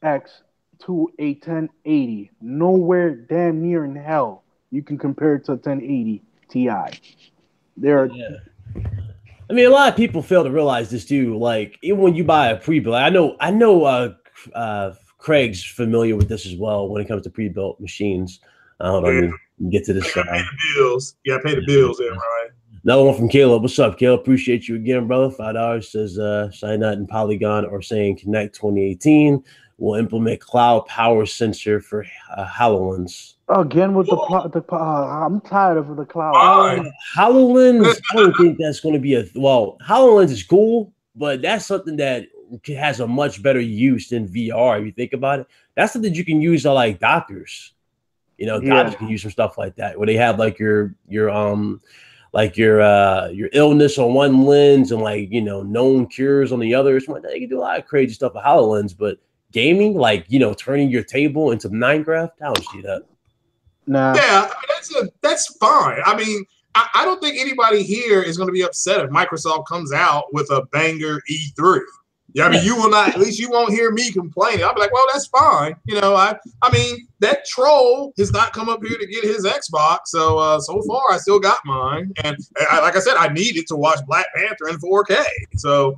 X to a 1080. Nowhere damn near in hell you can compare it to a 1080 Ti. There are Yeah. I mean, a lot of people fail to realize this too. Like, even when you buy a pre-built, I know. Craig's familiar with this as well when it comes to pre-built machines. Hold on, Yeah. let me get to You this. gotta pay the bills. You gotta pay the bills there, right? Another one from Caleb. What's up, Caleb? Appreciate you again, brother. $5 says Shine and Polygon are saying Connect 2018 will implement cloud power sensor for HoloLens. again with I'm tired of the cloud. Why? HoloLens, I don't think that's going to be HoloLens is cool, but that's something that has a much better use than VR. If you think about it, that's something you can use on like doctors. Doctors Yeah. can use some stuff like that where they have like your illness on one lens and known cures on the other. Something like that. You can do a lot of crazy stuff with HoloLens, but gaming, turning your table into Minecraft, I don't see that. Nah. Yeah, I mean, that's fine. I mean, I don't think anybody here is going to be upset if Microsoft comes out with a banger E3. Yeah, I mean, you will not. At least you won't hear me complaining. I'll be like, well, that's fine. I mean, that troll has not come up here to get his Xbox. So far, I still got mine, and like I said, I needed to watch Black Panther in 4K. So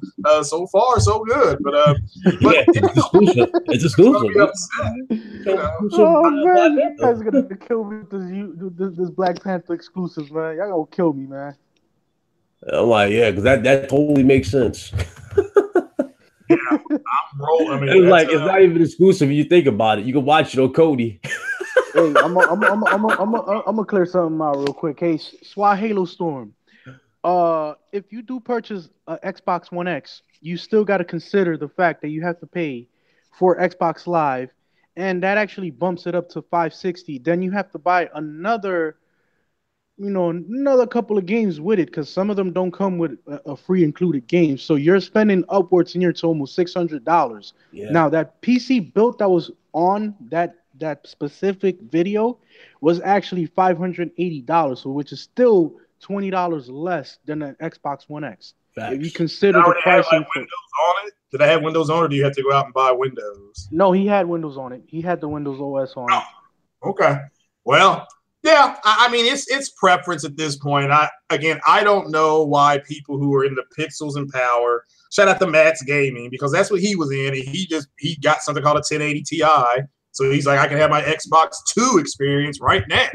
far, so good. But it's exclusive. It's exclusive. Oh man, you guys are gonna kill me with this Black Panther exclusives, man. Y'all gonna kill me, man. I'm like, yeah, because that totally makes sense. Yeah, I'm rolling. I mean, it's not even exclusive. If you think about it, you can watch it on Cody. Hey, I'm gonna clear something out real quick. Hey, Halo Storm. If you do purchase an Xbox One X, you still got to consider the fact that you have to pay for Xbox Live, and that actually bumps it up to 560. Then you have to buy another couple of games with it because some of them don't come with a free included game. So you're spending upwards near to almost $600. Yeah. Now that PC built that was on that specific video was actually $580, so which is still $20 less than an Xbox One X. Facts. If you consider the pricing for Windows on it, did I have Windows on, or do you have to go out and buy Windows? No, he had Windows on it. He had the Windows OS on it. Okay. Well, yeah, I mean it's preference at this point. I don't know why people who are into pixels and power. Shout out to Matt's Gaming because that's what he was in, and he got something called a 1080 Ti. So he's like, I can have my Xbox 2 experience right now.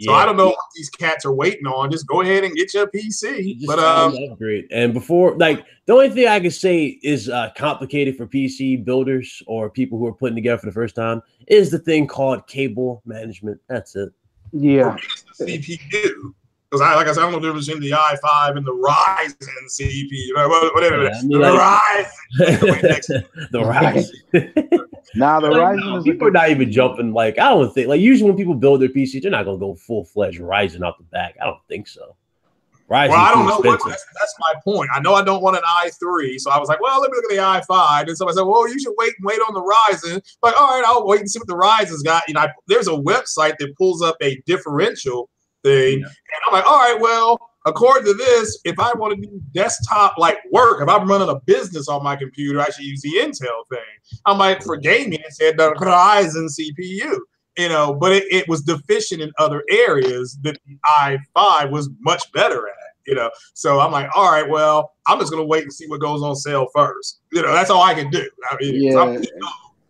So I don't know what these cats are waiting on. Just go ahead and get your PC. But upgrade. And before, the only thing I can say is complicated for PC builders or people who are putting together for the first time is the thing called cable management. That's it. Yeah. The CPU. Because like I said, I don't know the difference between the i5 and the Ryzen CPU. Whatever. Yeah, the Ryzen. Now the Ryzen is people are not even jumping. I don't think usually when people build their PC, they're not gonna go full-fledged Ryzen out the back. I don't think so. Ryzen. Well, I don't know. That's my point. I know I don't want an i3, so I was like, well, let me look at the i5. And somebody said, well, you should wait on the Ryzen. Like, all right, I'll wait and see what the Ryzen's got. There's a website that pulls up a differential thing, and I'm like, all right, well, according to this, if I want to do desktop work, if I'm running a business on my computer, I should use the Intel thing. I'm like, for gaming, it said the Ryzen CPU. But it was deficient in other areas that the i5 was much better at, So I'm like, all right, well, I'm just going to wait and see what goes on sale first. That's all I can do. I mean,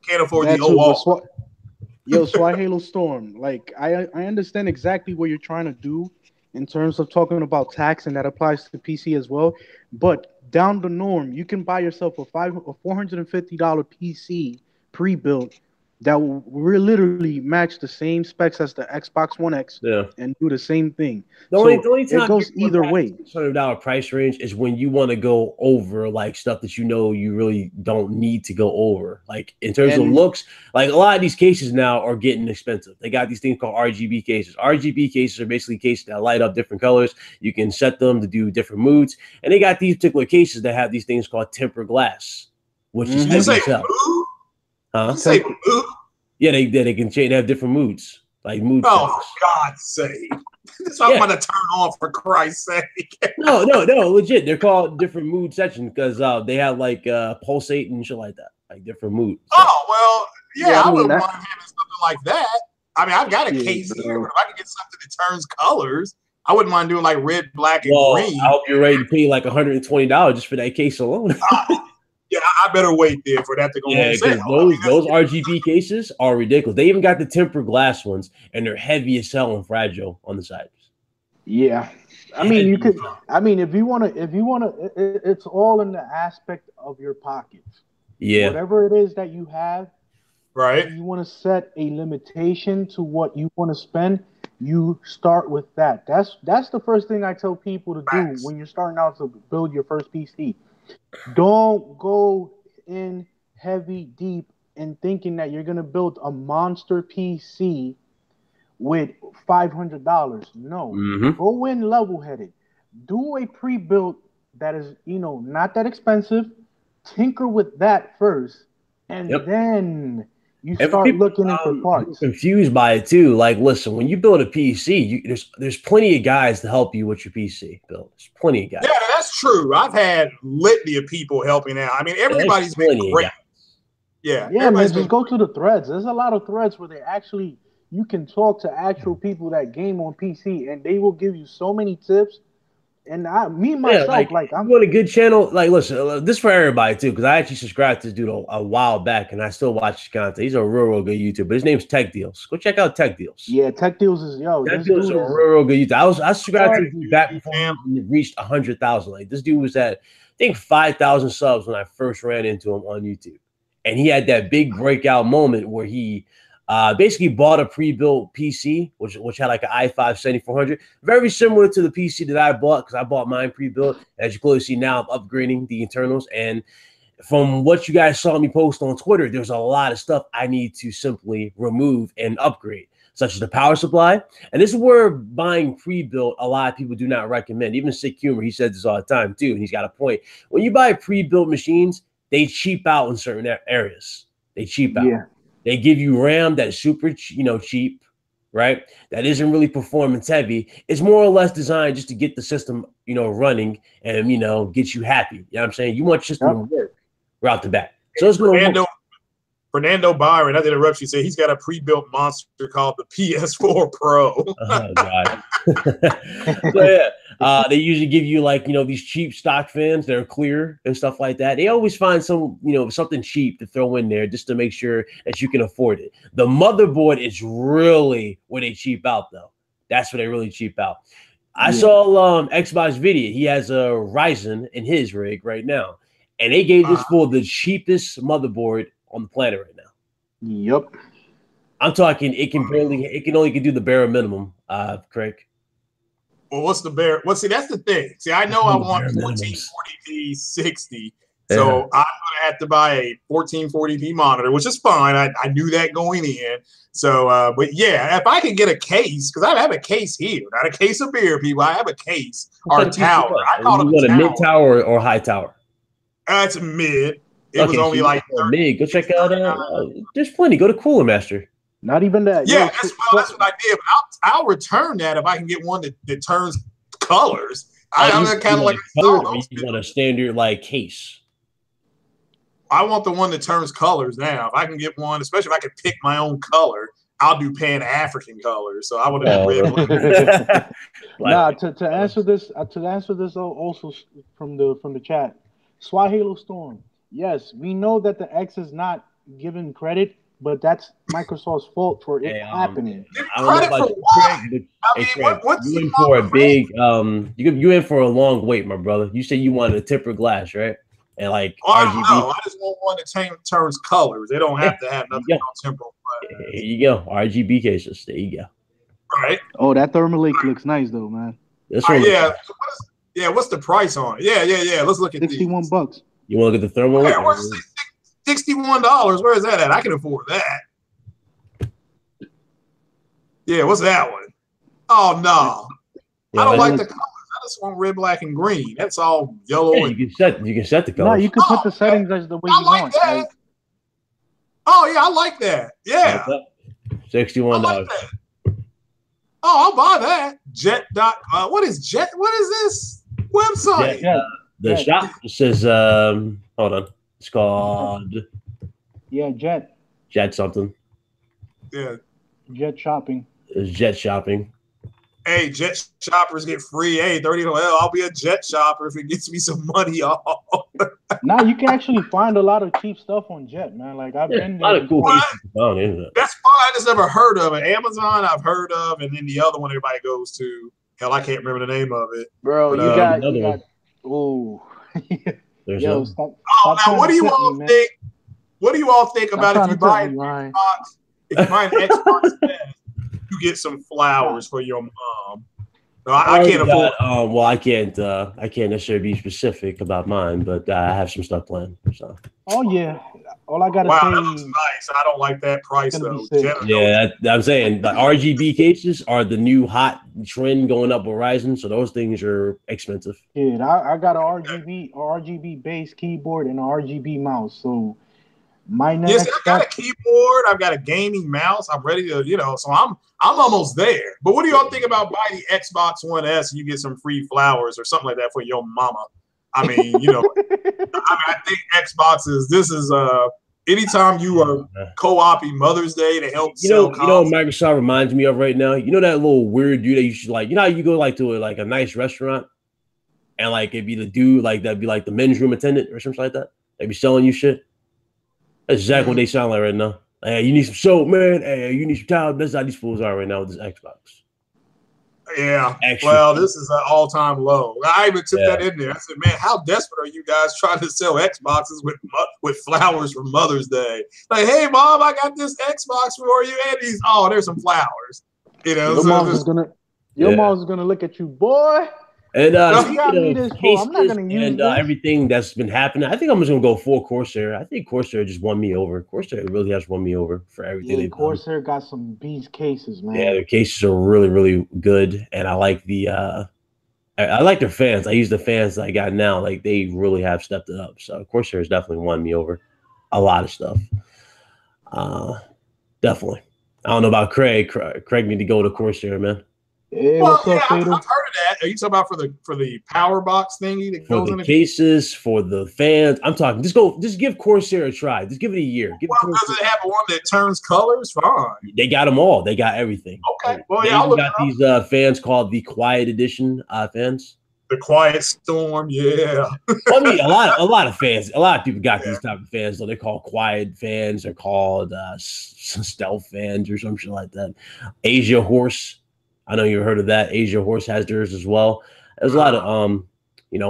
can't afford the OR. Yo, Halo Storm, I understand exactly what you're trying to do in terms of talking about tax, and that applies to PC as well. But down the norm, you can buy yourself a $450 PC pre-built that will literally match the same specs as the Xbox One X and do the same thing. The only time it goes either way. $600 price range is when you want to go over like stuff that you really don't need to go over. Like in terms of looks, like a lot of these cases now are getting expensive. They got these things called RGB cases. RGB cases are basically cases that light up different colors. You can set them to do different moods, and they got these particular cases that have these things called tempered glass, which is heavy as hell. Huh? Say mood? Yeah, they can change. They have different moods, like mood. Oh, for God's sake! This I'm going to turn on, for Christ's sake. No, legit. They're called different mood sections because they have like pulsate and shit like that, like different moods. So. Oh well, yeah, I wouldn't mind having something like that. I mean, I've got a case here, but if I could get something that turns colors, I wouldn't mind doing like red, black, and green. I hope you're ready to pay like $120 just for that case alone. Yeah, I better wait there for that to go on sale. Those RGB cases are ridiculous. They even got the tempered glass ones, and they're heavy as hell and fragile on the sides. Yeah, I mean, you could. I mean, if you want to, it's all in the aspect of your pockets. Yeah, whatever it is that you have, right? You want to set a limitation to what you want to spend. You start with that. That's the first thing I tell people to do when you're starting out to build your first PC. Don't go in heavy deep and thinking that you're gonna build a monster PC with $500. No, go in level-headed. Do a pre-built that is, not that expensive. Tinker with that first, and then you start looking into parts. Confused by it too. Like, listen, when you build a PC, there's plenty of guys to help you with your PC build. There's plenty of guys. Yeah, that's true. I've had litany of people helping out. I mean, everybody's been great. Yeah, man. Just go to the threads. There's a lot of threads where you can talk to actual people that game on PC, and they will give you so many tips. And myself, I'm on a good channel. Like, listen, this for everybody too, because I actually subscribed to this dude a while back, and I still watch his content. He's a real good YouTuber. His name's Tech Deals. Go check out Tech Deals. Yeah, Tech Deals is Tech Deals is a real good YouTuber. I subscribed to him back before he reached 100,000. Like, this dude was at, I think, 5,000 subs when I first ran into him on YouTube, and he had that big breakout moment where he basically bought a pre-built PC, which had like an i5-7400, very similar to the PC that I bought because I bought mine pre-built. As you clearly see now, I'm upgrading the internals. And from what you guys saw me post on Twitter, there's a lot of stuff I need to simply remove and upgrade, such as the power supply. And this is where buying pre-built, a lot of people do not recommend. Even Sick Humor, he says this all the time too, and he's got a point. When you buy pre-built machines, they cheap out in certain areas. They cheap out. Yeah. They give you RAM that's super, cheap, right? That isn't really performance heavy. It's more or less designed just to get the system, running and, get you happy. You know what I'm saying? You want your system to work right out the bat. So it's going to work. Fernando Byron, not to interrupt you, said he's got a pre-built monster called the PS4 Pro. Oh, God. So, yeah, they usually give you these cheap stock fans that are clear and stuff like that. They always find something cheap to throw in there just to make sure that you can afford it. The motherboard is really where they cheap out, though. That's where they really cheap out. I saw Xbox Video. He has a Ryzen in his rig right now, and they gave this for the cheapest motherboard on the planet right now. Yep. I'm talking it can only do the bare minimum, Craig. Well, what's the bare? Well, see, that's the thing. See, I know I want 1440p 60, so I'm gonna have to buy a 1440p monitor, which is fine. I knew that going in. So, but yeah, if I could get a case, because I have a case here, not a case of beer, people. I have a case or a tower. I call it a mid tower or high tower. It's a mid. It was only like mid. Go check out. There's plenty. Go to Cooler Master. Not even that. Yeah, that's what I did. But I'll return that if I can get one that turns colors. I'm kind of like you want a standard case. I want the one that turns colors now. If I can get one, especially if I can pick my own color, I'll do Pan-African colors. So I would have red. Nah, to answer this also from the chat, Swahilo Storm. Yes, we know that the X is not given credit, but that's Microsoft's fault for it happening. I don't know about you, Craig, but you in for a big you in for a long wait, my brother. You said you wanted a tempered glass, right? and like I don't RGB. know. I just want one that turns colors. They don't have to have nothing on temporal. Here you go, RGB cases. There you go. Right. Oh, that thermalake looks nice though, man. This one. What's the price on it? Yeah. Let's look at $61. You want to get the thermal? Yeah, where's $61? Where is that at? I can afford that. Yeah, what's that one? Oh no, Yeah, I don't like the colors. I just want red, black, and green. That's all yellow. Yeah, you can set the colors. No, you can put the settings as the way you want. That. Oh yeah, I like that. Yeah, $61. Like oh, I'll buy that. Jet. What is Jet? What is this website? The shop says, hold on. It's called Jet something. Yeah. Jet shopping. It's Jet shopping. Hey, Jet shoppers get free. Hey, 30. Well, I'll be a Jet shopper if it gets me some money off. Now you can actually find a lot of cheap stuff on Jet, man. Like I've been there. A lot of cool found, isn't it? That's fun. I just never heard of it. Amazon, I've heard of, and then the other one everybody goes to. Hell, I can't remember the name of it. Bro, but, you got. Oh. Yo, stop now what do you all think? What do you all think about if you buy an Xbox? If you buy an Xbox, you get some flowers for your mom. No, I can't afford. Well, I can't necessarily be specific about mine, but I have some stuff planned. So. Oh yeah, all I gotta say. That looks nice. I don't like that price though. Yeah, I'm saying the RGB cases are the new hot trend going up with Ryzen, so those things are expensive. Yeah, I got a RGB base keyboard and an RGB mouse, so. Yes, I've got a keyboard. I've got a gaming mouse. I'm ready to, so I'm almost there. But what do y'all think about buying the Xbox One S and you get some free flowers or something like that for your mama? I mean, I think Xbox this is anytime you are co-oping Mother's Day to help sell consoles. You know what Microsoft reminds me of right now? You know that little weird dude that you should like, how you go like to a nice restaurant and like it'd be the dude like that'd be like the men's room attendant or something like that. They'd be selling you shit. That's exactly what they sound like right now. Hey, you need some soap, man. Hey, you need some towel. That's how these fools are right now with this Xbox. Yeah. Well, this is an all-time low. I even took that in there. I said, man, how desperate are you guys trying to sell Xboxes with flowers for Mother's Day? Like, hey, Mom, I got this Xbox for you. And these, there's some flowers. Your mom's is gonna look at you, boy. And I'm not gonna use everything that's been happening. I think I'm just gonna go full Corsair. I think Corsair just won me over. Corsair really has won me over for everything. Yeah, Corsair got some beast cases, man. Yeah, their cases are really, really good, and I like I like their fans. I use the fans that I got now. Like they really have stepped it up. So Corsair has definitely won me over. A lot of stuff. Definitely. I don't know about Craig. Craig need to go to Corsair, man. Hey, I've heard of that. Are you talking about for the power box thingy that goes in the cases, for the fans? I'm talking. Just give Corsair a try. Just give it a year. Does it have one that turns colors? Fine. They got them all. They got everything. Okay. Well, they got these fans called the Quiet Edition fans. The Quiet Storm, yeah. I mean, a lot of fans. A lot of people got these type of fans. So they're called quiet fans. They're called stealth fans or some shit like that. Asia Horse. I know you've heard of that. Asia Horse has theirs as well. There's a lot of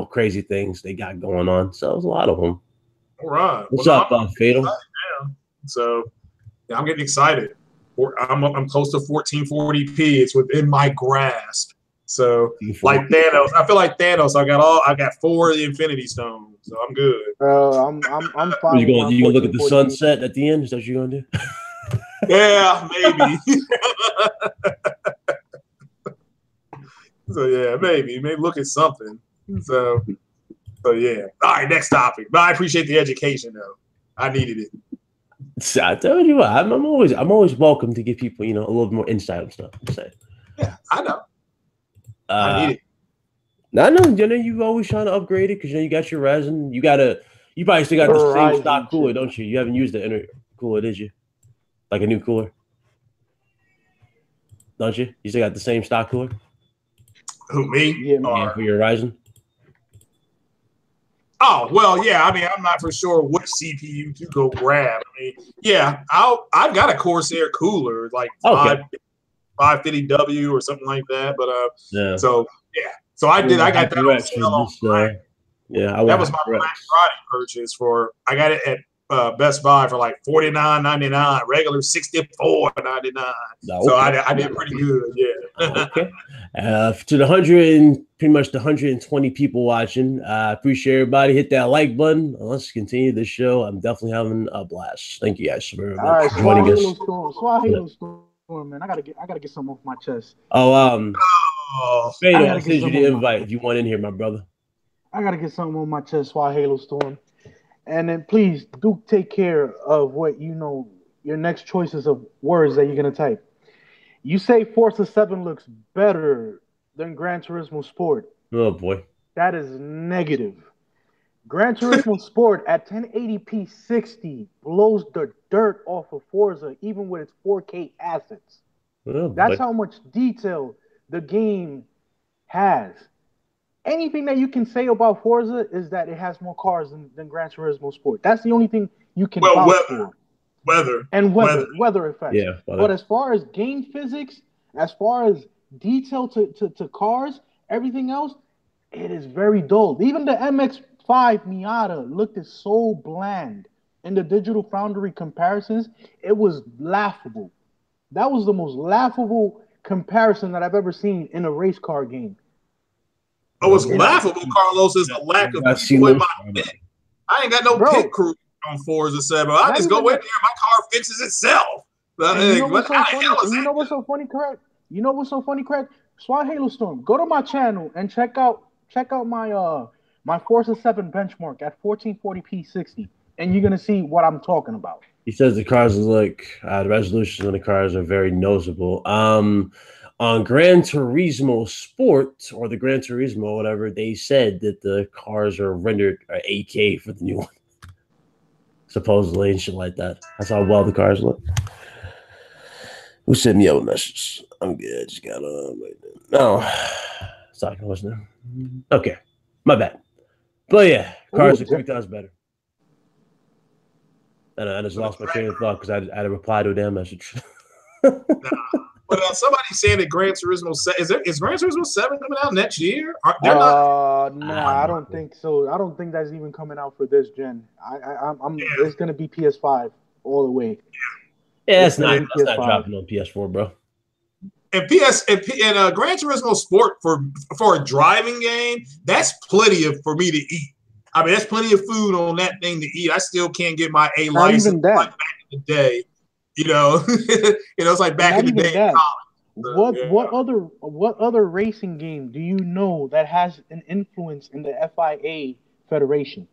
crazy things they got going on. So there's a lot of them. All right. What's up, Fatal? Yeah. So I'm getting excited. I'm close to 1440p. It's within my grasp. So like Thanos, I feel like Thanos. I got 4 of the Infinity Stones, so I'm good. I'm fine. You gonna look at the sunset at the end? Is that what you're gonna do? Yeah, maybe. So yeah, maybe look at something. So yeah. All right, next topic. But I appreciate the education though. I needed it. I told you what, I'm always welcome to give people, a little bit more insight on stuff. Yeah, I know. I need it. I know, you've always trying to upgrade it because you got your resin. You probably still got the same stock cooler, don't you? You haven't used the inner cooler, did you? Like a new cooler, don't you? You still got the same stock cooler? Who, me? Yeah, for your Ryzen. Oh, well, yeah. I mean, I'm not for sure which CPU to go grab. I mean, yeah, I've got a Corsair cooler, like 550W or something like that. But so yeah. So I got that on sale on Yeah, that was my Black Friday purchase for. I got it at Best Buy for like $49.99, regular $64.99. So I did pretty good. Yeah. Okay. To the 100 pretty much the 120 people watching, appreciate everybody. Hit that like button. Let's continue the show. I'm definitely having a blast. Thank you guys very much for joining us. Swahili Storm, man. I gotta get something off my chest. Fado, I sent you the invite if you want in here, my brother. I gotta get something on my chest, Swahili Storm. And then please do take care of what your next choices of words that you're gonna type. You say Forza 7 looks better than Gran Turismo Sport. Oh boy. That is negative. Gran Turismo Sport at 1080p 60 blows the dirt off of Forza, even with its 4K assets. Oh, that's how much detail the game has. Anything that you can say about Forza is that it has more cars than Gran Turismo Sport. That's the only thing you can vouch for. Weather effects. Yeah, but as far as game physics, as far as detail to cars, everything else, it is very dull. Even the MX-5 Miata looked so bland in the Digital Foundry comparisons. It was laughable. That was the most laughable comparison that I've ever seen in a race car game. What was laughable, Carlos, is the lack of people in my pit. I ain't got no pit crew on Forza 7. I just go in there, my car fixes itself. You know what's so funny, correct? You know what's so funny, correct? Swahili Storm, go to my channel and check out my my Forza 7 benchmark at 1440p 60, and you're gonna see what I'm talking about. He says the cars look the resolutions on the cars are very noticeable. On Gran Turismo Sport or the Gran Turismo, whatever, they said that the cars are rendered 8K for the new one, supposedly, and shit like that. That's how well the cars look. Who sent me out a message? I'm good. I just got no. Sorry, listening. Okay, my bad. But yeah, cars are 3,000 better. And I just lost my train of thought because I had to reply to a damn message. But somebody's saying that Gran Turismo 7 is Gran Turismo 7 coming out next year? I don't think so. I don't think that's even coming out for this gen. It's gonna be PS5 all the way. Yeah, that's not dropping on PS4, bro. And Gran Turismo Sport for a driving game, that's plenty for me to eat. I mean, that's plenty of food on that thing to eat. I still can't get my A license like back in the day. It's like back in the day. What other racing game do you know that has an influence in the FIA Federation?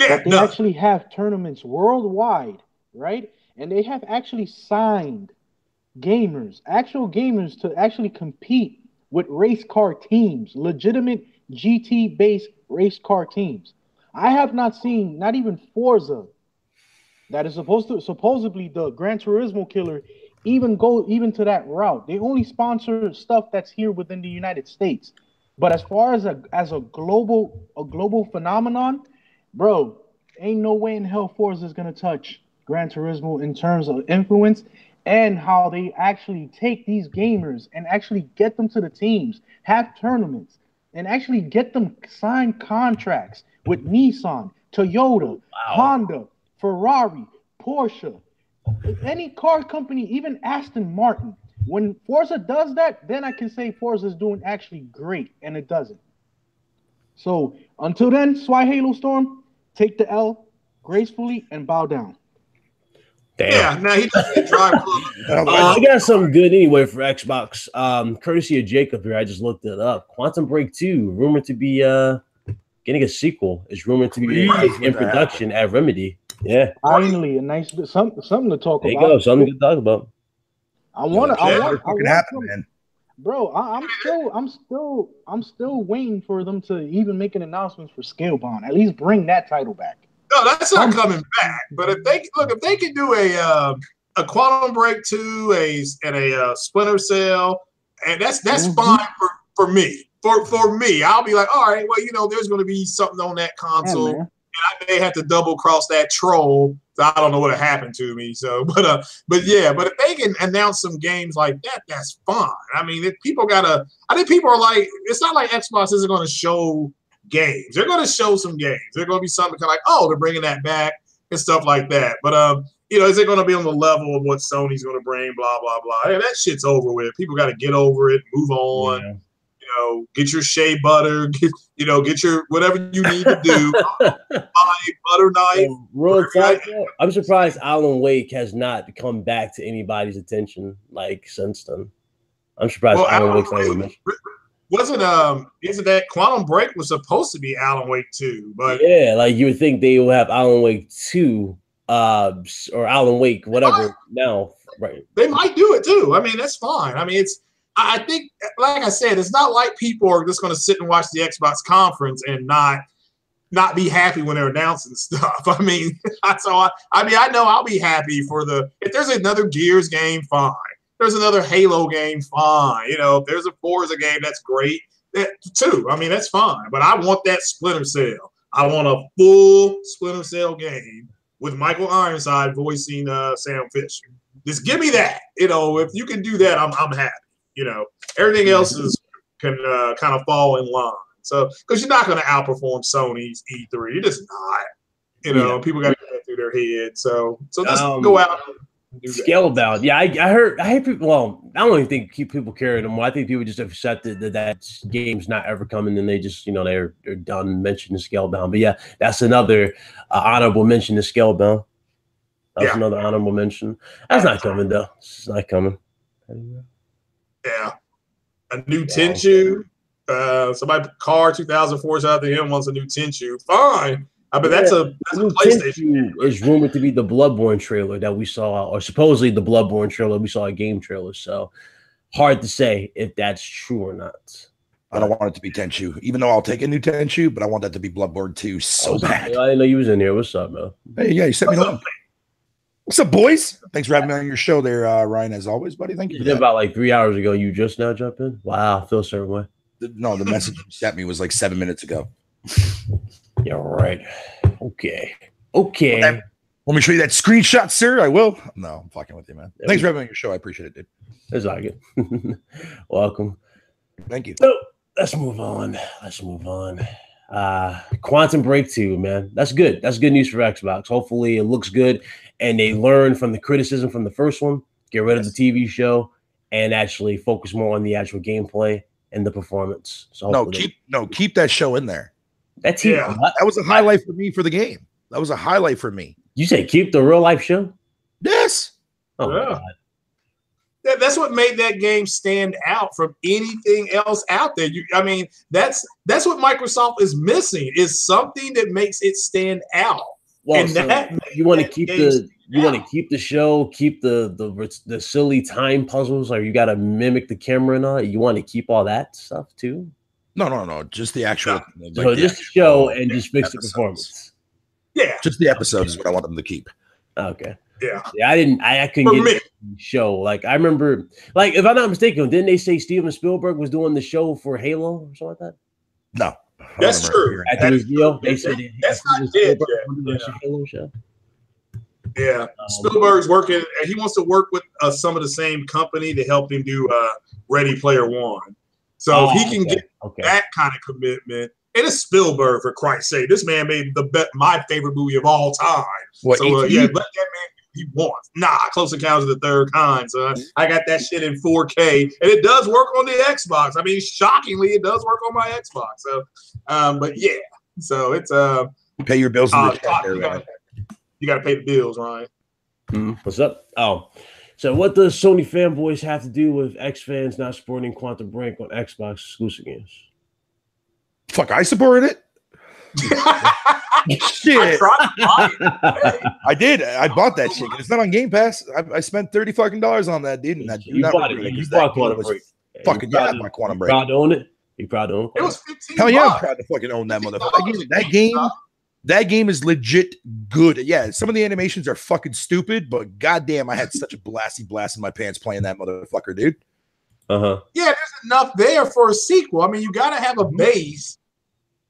That they actually have tournaments worldwide, right? And they have actually signed actual gamers to actually compete with race car teams, legitimate GT-based race car teams. I have not seen, not even Forza, that is supposedly the Gran Turismo killer, even to that route. They only sponsor stuff that's here within the United States. But as far as a global phenomenon, bro, ain't no way in hell Forza is gonna touch Gran Turismo in terms of influence and how they actually take these gamers and actually get them to the teams, have tournaments, and actually get them sign contracts with Nissan, Toyota, Honda, Ferrari, Porsche, any car company, even Aston Martin. When Forza does that, then I can say Forza is doing actually great, and it doesn't. So until then, Swahili Storm, take the L gracefully and bow down. Damn. Yeah, now he doesn't drive. I got something good anyway for Xbox. Courtesy of Jacob here, I just looked it up. Quantum Break 2, rumored to be getting a sequel. Is rumored to be in production at Remedy. Yeah, finally a nice something to talk about. There you go, something to talk about. I want man. Bro, I'm still waiting for them to even make an announcement for Scalebound. At least bring that title back. No, that's not coming back. But if they can do a Quantum Break 2, and a Splinter Cell, and that's fine for me. For me, I'll be like, all right, well, there's going to be something on that console, and I may have to double cross that troll. So I don't know what happened to me. So, but if they can announce some games like that, that's fine. I mean, I think people are like, it's not like Xbox isn't going to show games. They're going to show some games. They're going to be something kind of like, oh, they're bringing that back and stuff like that. But is it going to be on the level of what Sony's going to bring? Blah blah blah. Hey, that shit's over with. People got to get over it, move on. Yeah. Get your shea butter, get your whatever you need to do. Butter knife. Real talk, I'm surprised Alan Wake has not come back to anybody's attention since then. I'm surprised Alan Wake's not even mentioned. Isn't that Quantum Break was supposed to be Alan Wake 2, but yeah, you would think they will have Alan Wake 2 or Alan Wake whatever now, right? They might do it too. I mean, that's fine. I mean, I think, like I said, it's not like people are just going to sit and watch the Xbox conference and not be happy when they're announcing stuff. I mean, I know I'll be happy if there's another Gears game, fine. If there's another Halo game, fine. If there's a Forza game, that's great. That too. I mean, that's fine. But I want that Splinter Cell. I want a full Splinter Cell game with Michael Ironside voicing Sam Fisher. Just give me that. If you can do that, I'm happy. Everything else can kind of fall in line. So, because you're not going to outperform Sony's E3, you're just not. People got to get that through their head. So just go out and do that. Scalebound, yeah, I heard people. Well, I don't even think people care anymore. I think people just accepted that game's not ever coming, and they just they're done mentioning Scalebound. But yeah, that's another honorable mention to Scalebound. That's another honorable mention. That's not coming though. It's not coming. Yeah, a new Tenchu. Somebody Car 2004 out there wants a new Tenchu. Fine, but that's a PlayStation. Tenchu is rumored to be the Bloodborne trailer that we saw, or supposedly the Bloodborne trailer we saw a game trailer. So hard to say if that's true or not. I don't want it to be Tenchu, even though I'll take a new Tenchu, but I want that to be Bloodborne 2 so bad. I didn't know you was in here. What's up, man? Hey, yeah, you sent me the. What's up, boys? Thanks for having me on your show there, Ryan, as always, buddy. Thank you. You did about 3 hours ago. You just now jumped in? Wow, I feel a certain way. No, the message you sent me was 7 minutes ago. Yeah, right. Okay. Let me show you that screenshot, sir. I will. No, I'm fucking with you, man. Thanks for having me on your show. I appreciate it, dude. It's like it. Welcome. Thank you. So let's move on. Quantum Break 2, man. That's good. That's good news for Xbox. Hopefully it looks good and they learn from the criticism from the first one, get rid of the TV show, and actually focus more on the actual gameplay and the performance. So keep that show in there. That was a highlight for me for the game. That was a highlight for me. You say keep the real life show? Yes. Oh my God. That's what made that game stand out from anything else out there. That's what Microsoft is missing, is something that makes it stand out. Well, and you want to keep the show, keep the silly time puzzles, or you got to mimic the camera and all. You want to keep all that stuff too? No. Just the actual. Just the show and just fix the performance. Yeah, just the episodes is what I want them to keep. Okay. Yeah. I couldn't get the show. I remember, if I'm not mistaken, didn't they say Steven Spielberg was doing the show for Halo or something like that? No. That's true. At the reveal, they said that's not dead yet. Halo show. Yeah. Spielberg's working, and he wants to work with some of the same company to help him do Ready Player One. So if he can get that kind of commitment, and it's Spielberg, for Christ's sake. This man made my favorite movie of all time. What, so let that man do what he wants. Close Encounters of the Third Kind. So I got that shit in 4K, and it does work on the Xbox. I mean, shockingly, it does work on my Xbox. So, but yeah, so it's pay your bills. You got to pay the bills, Ryan. What's up? Oh, so what does Sony fanboys have to do with X fans not supporting Quantum Break on Xbox exclusive games? Fuck, I supported it. Shit. I did. I bought that shit. It's not on Game Pass. I spent $30 on that, dude. And you bought it. You bought Quantum Break. Fucking yeah, my Quantum Break. Proud to own it? You proud to own it? It was $15. Hell yeah, I'm proud to fucking own that motherfucker. That game is legit good. Yeah, some of the animations are fucking stupid, but goddamn, I had such a blasty blast in my pants playing that motherfucker, dude. Yeah, there's enough there for a sequel. I mean, you got to have a base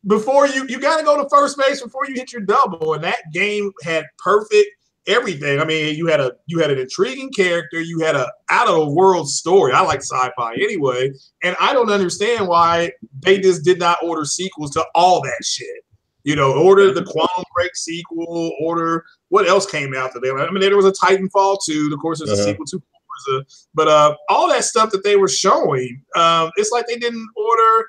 before you got to go to first base before you hit your double. And that game had perfect everything. I mean, you had an intriguing character, you had a out of the world story. I like sci-fi anyway, and I don't understand why they just did not order sequels to all that shit. You know, order the Quantum Break sequel, order what else came out today. I mean, there was a Titanfall 2. Of course, there's a sequel to Forza, but all that stuff that they were showing, it's like they didn't order.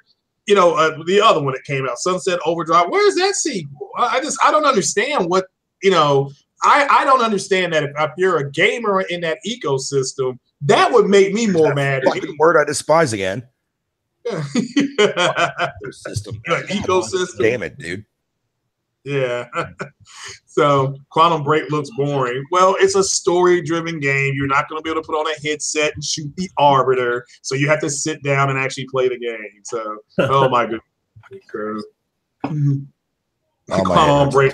You know, the other one that came out, Sunset Overdrive. Where's that sequel? I don't understand what, you know. I don't understand that if you're a gamer in that ecosystem, that would make me more mad. Fucking word I despise again. System. Ecosystem. Damn it, dude. Yeah. So Quantum Break looks boring. Well, it's a story-driven game. You're not going to be able to put on a headset and shoot the Arbiter. So you have to sit down and actually play the game. So, oh my goodness. Quantum Break.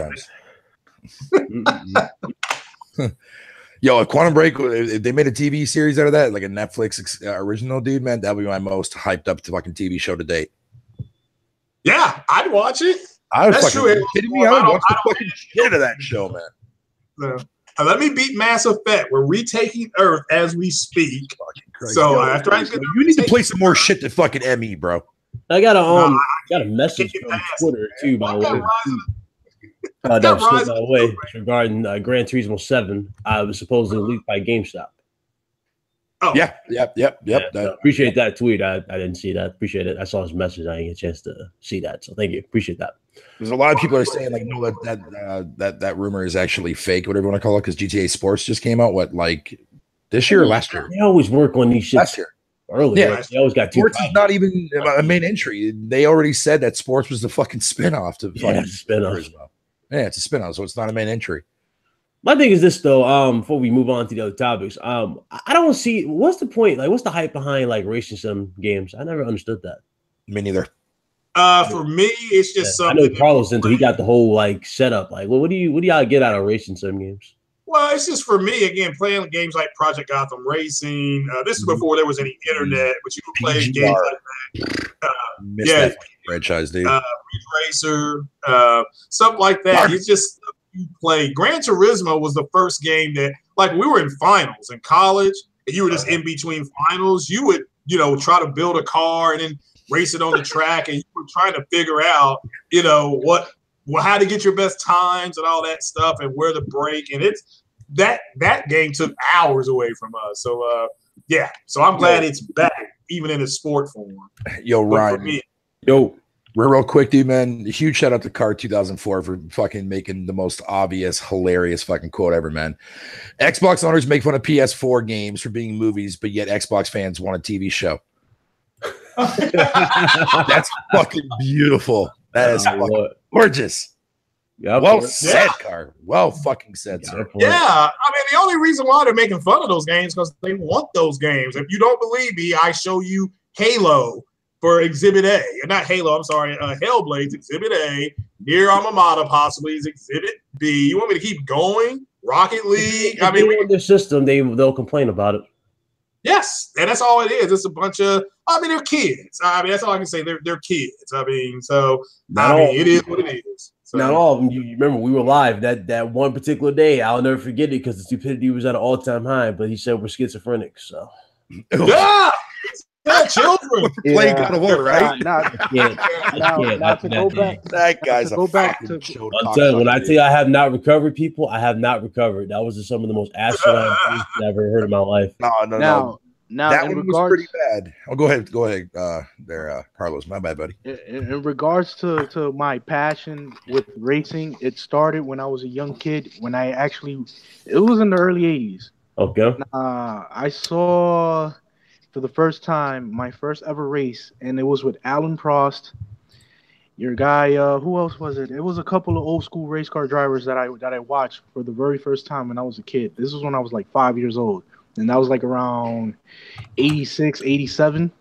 Yo, a Quantum Break, if they made a TV series out of that, like a Netflix original, dude, man, that would be my most hyped up to fucking TV show to date. Yeah, I'd watch it. That's true. Are you kidding me? I would watch the fucking shit out of that show, man. Let me beat Mass Effect. We're retaking Earth as we speak. So after I get, you need to play some more shit to fucking ME, bro. I got a message from Twitter too, by the way. By the way, regarding Gran Turismo 7, I was supposedly leaked by GameStop. Oh yeah, yep. Yeah, so appreciate that tweet. I didn't see that. Appreciate it. I saw his message. I didn't get a chance to see that. So thank you. Appreciate that. There's a lot of people are saying like, no, that rumor is actually fake, whatever you want to call it, because GTA Sports just came out. What, like this year or last year? They always work on these shit last year. Early. Yeah, they always got Sports is not even a main entry. They already said that Sports was the fucking spinoff to fucking spinoff. Yeah, it's a spinoff, so it's not a main entry. My thing is this though. Before we move on to the other topics, I don't see what's the point. Like, what's the hype behind like racing sim games? I never understood that. Me neither. For me, it's just something. I know Carlos into he got the whole like setup. Like, well, what do y'all get out of racing sim games? Well, it's just for me again playing games like Project Gotham Racing. This is before there was any internet, but you could play games like that. That franchise, dude. Ridge Racer, stuff like that. It's just you play. Gran Turismo was the first game that, like, we were in finals in college, and you were just in between finals. You would, try to build a car and then race it on the track, and you were trying to figure out, how to get your best times and all that stuff, and where to brake. And it's that game took hours away from us. So yeah. So I'm glad it's back, even in a sport form. Yo, Ryan. Real quick, dude, man. Huge shout out to Car 2004 for fucking making the most obvious, hilarious fucking quote ever, man. Xbox owners make fun of PS4 games for being movies, but yet Xbox fans want a TV show. That's fucking beautiful. That is fucking gorgeous. Yeah, well said, Car. Well fucking said, sir. Yeah, I mean, the only reason why they're making fun of those games because they want those games. If you don't believe me, I show you Halo for Exhibit A. Not Halo, I'm sorry. Hellblade's Exhibit A. Nier Automata possibly is Exhibit B. You want me to keep going? Rocket League? I mean, with their system, they'll complain about it. Yes, and that's all it is. It's a bunch of, they're kids. I mean, that's all I can say. They're kids. I mean, so, it is what it is. So. Not all of them. You remember we were live that one particular day. I'll never forget it because the stupidity was at an all-time high, but he said we're schizophrenic, so. Yeah! Children playing God of War, right? Not to go back. That guy's go back to. When I tell you I have not recovered, people, I have not recovered. That was just some of the most asinine things I've ever heard in my life. No. Now, that one was pretty bad. Oh, go ahead. Carlos. My bad, buddy. In regards to my passion with racing, it started when I was a young kid. It was in the early '80s. Okay. I saw. For the first time, my first ever race, and it was with Alan Prost, your guy. Who else was it? It was a couple of old school race car drivers that I watched for the very first time when I was a kid. This was when I was like 5 years old, and that was like around 86, 87.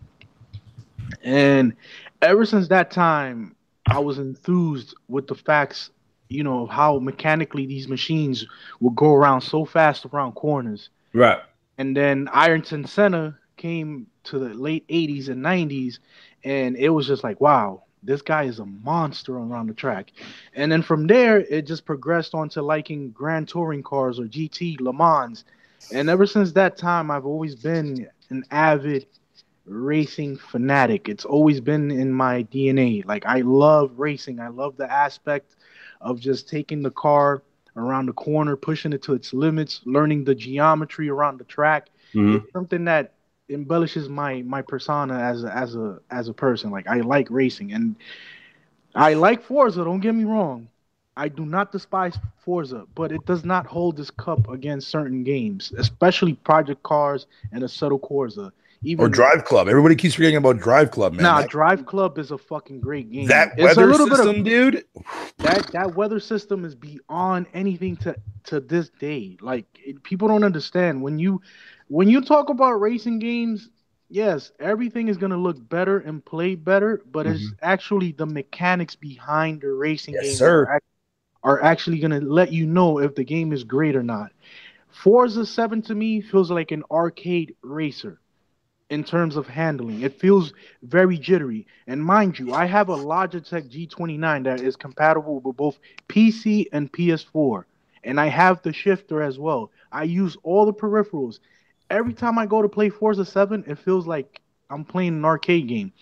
And ever since that time, I was enthused with the facts, of how mechanically these machines would go around so fast around corners. Right. And then Ayrton Senna came to the late 80s and 90s, and it was just like, wow, this guy is a monster around the track. And then from there, it just progressed on to liking Grand Touring cars or GT, Le Mans. And ever since that time, I've always been an avid racing fanatic. It's always been in my DNA. Like, I love racing. I love the aspect of just taking the car around the corner, pushing it to its limits, learning the geometry around the track. It's something that embellishes my persona as a person. Like, I like racing and I like Forza, don't get me wrong. I do not despise Forza, but it does not hold this cup against certain games, especially Project Cars and Assetto Corsa. Even Or Drive Club. Everybody keeps forgetting about Drive Club, man. Nah, Drive Club is a fucking great game. That It's weather a little system, bit of, dude. that weather system is beyond anything to this day. Like, people don't understand when you talk about racing games. Yes, everything is gonna look better and play better, but it's actually the mechanics behind the racing Yes, games sir. are actually gonna let you know if the game is great or not. Forza 7 to me feels like an arcade racer in terms of handling. It feels very jittery. And mind you, I have a Logitech G29 that is compatible with both PC and PS4. And I have the shifter as well. I use all the peripherals. Every time I go to play Forza 7, it feels like I'm playing an arcade game.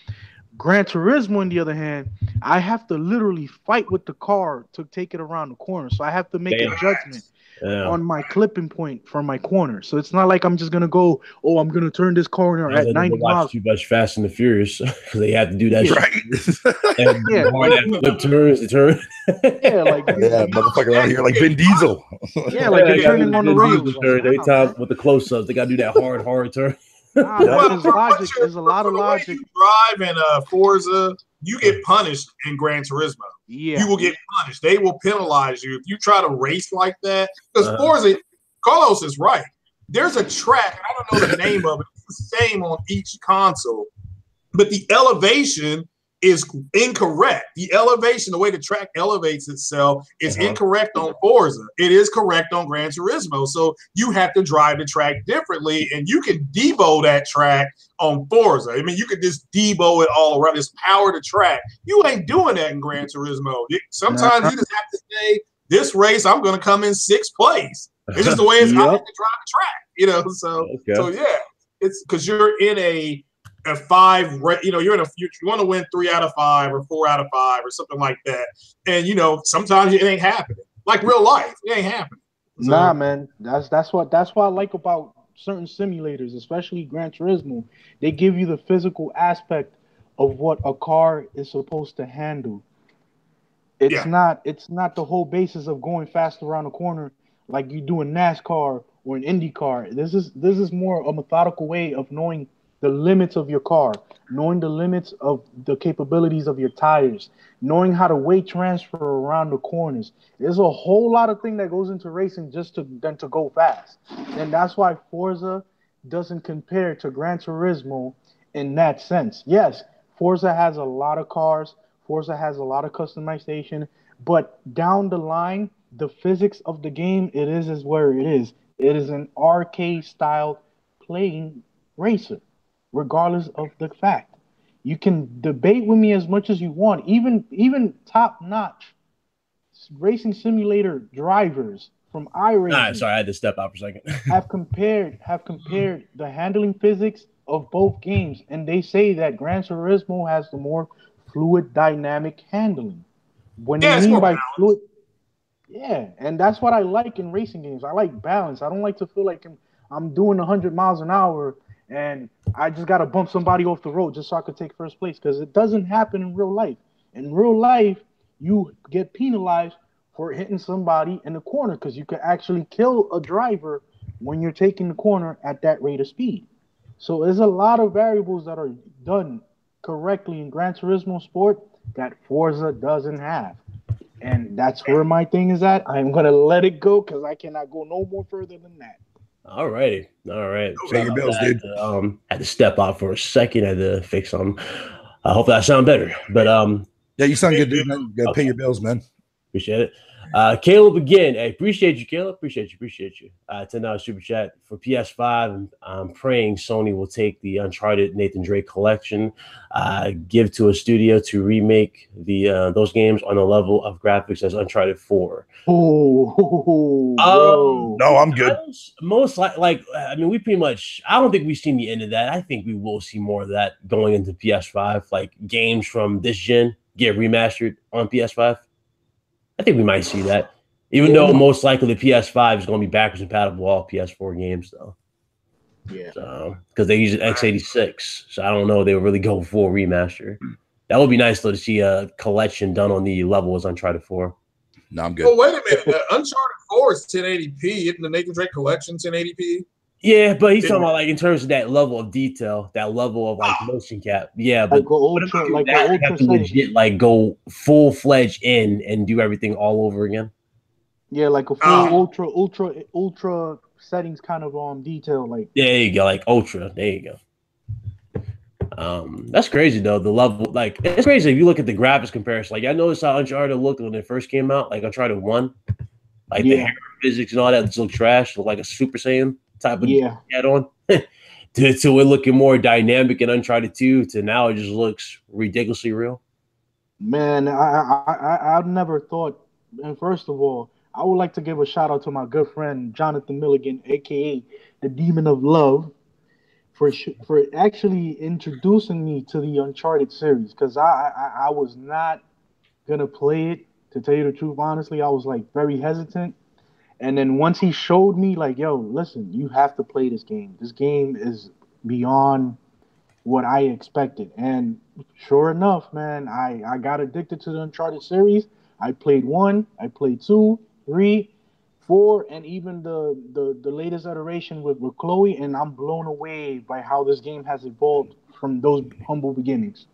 Gran Turismo, on the other hand, I have to literally fight with the car to take it around the corner. So I have to make a judgment on my clipping point from my corner. So it's not like I'm just gonna go, oh, I'm gonna turn this corner at 90 miles. Too much Fast and the Furious because they have to do that Right. And flip turns, the turn. Motherfucker out here like Vin Diesel. Yeah, like they're turning on the rails. Every time with the close-ups, they gotta do that hard turn. There's logic. There's a lot of logic. You drive in Forza, you get punished in Gran Turismo. Yeah, you will get punished. They will penalize you if you try to race like that. Because Forza, Carlos is right. There's a track, I don't know the name of it. It's the same on each console, but the elevation is incorrect. The elevation, the way the track elevates itself, is incorrect on Forza. It is correct on Gran Turismo. So you have to drive the track differently, and you can debo that track on Forza. I mean, you could just debo it all around, just power the track. You ain't doing that in Gran Turismo. Sometimes you just have to say, this race, I'm going to come in 6th place. It's just the way it's I have to drive the track, you know. So yeah, it's because you're in a 5, you know, you want to win 3 out of 5 or 4 out of 5 or something like that. And, you know, sometimes it ain't happening. Like real life, it ain't happening. So, nah, man, that's what I like about certain simulators, especially Gran Turismo. They give you the physical aspect of what a car is supposed to handle. It's not the whole basis of going fast around the corner like you do in NASCAR or an IndyCar. This is more a methodical way of knowing the limits of your car, knowing the limits of the capabilities of your tires, knowing how to weight transfer around the corners. There's a whole lot of thing that goes into racing just to go fast. And that's why Forza doesn't compare to Gran Turismo in that sense. Yes, Forza has a lot of cars, Forza has a lot of customization, but down the line, the physics of the game, it is where it is. It is an arcade-style playing racer, regardless of the fact. You can debate with me as much as you want. Even top-notch racing simulator drivers from iRacing. Sorry, I had to step out for a second. have compared the handling physics of both games, and they say that Gran Turismo has the more fluid, dynamic handling. When you mean by fluid, and that's what I like in racing games. I like balance. I don't like to feel like I'm doing 100 miles an hour and I just got to bump somebody off the road just so I could take first place, because it doesn't happen in real life. In real life, you get penalized for hitting somebody in the corner because you could actually kill a driver when you're taking the corner at that rate of speed. So there's a lot of variables that are done correctly in Gran Turismo Sport that Forza doesn't have. And that's where my thing is at. I'm going to let it go because I cannot go no more further than that. All right. Pay your bills, dude. Had to step out for a second. I had to fix some. I hope that I sound better. But yeah, you sound good, dude. Man. You gotta pay your bills, man. Appreciate it. Caleb again. Hey, appreciate you, Caleb. Appreciate you. $10 super chat for PS5. I'm praying Sony will take the Uncharted Nathan Drake collection, give to a studio to remake those games on the level of graphics as Uncharted 4. No, I'm good. Most I mean, we pretty much. I don't think we've seen the end of that. I think we will see more of that going into PS5. Like games from this gen get remastered on PS5. I think we might see that, even though most likely the PS5 is going to be backwards compatible with all PS4 games, though. Yeah. So because they use an x86, so I don't know if they would really go full remaster. That would be nice though to see a collection done on the level as Uncharted 4. No, I'm good. Well, wait a minute. Uncharted 4 is 1080p. Isn't the Nathan Drake collection 1080p? Yeah, but he's talking about like in terms of that level of detail, that level of like motion cap. Yeah, but legit like go full fledged in and do everything all over again. Yeah, like a full ultra settings kind of detail. Like there you go, like ultra. There you go. That's crazy though. The level, like it's crazy if you look at the graphics comparison. Like I noticed how Uncharted looked when it first came out. Like Uncharted 1, like the hair physics and all that just looked trash. Looked like a Super Saiyan type of head on. to it looking more dynamic in Uncharted 2 to now it just looks ridiculously real. Man, I never thought. And first of all, I would like to give a shout out to my good friend Jonathan Milligan, aka the Demon of Love, for actually introducing me to the Uncharted series, because I was not gonna play it, to tell you the truth. Honestly, I was like very hesitant. And then once he showed me, like, yo, listen, you have to play this game. This game is beyond what I expected. And sure enough, man, I got addicted to the Uncharted series. I played 1, I played 2, 3, 4, and even the latest iteration with Chloe, and I'm blown away by how this game has evolved from those humble beginnings.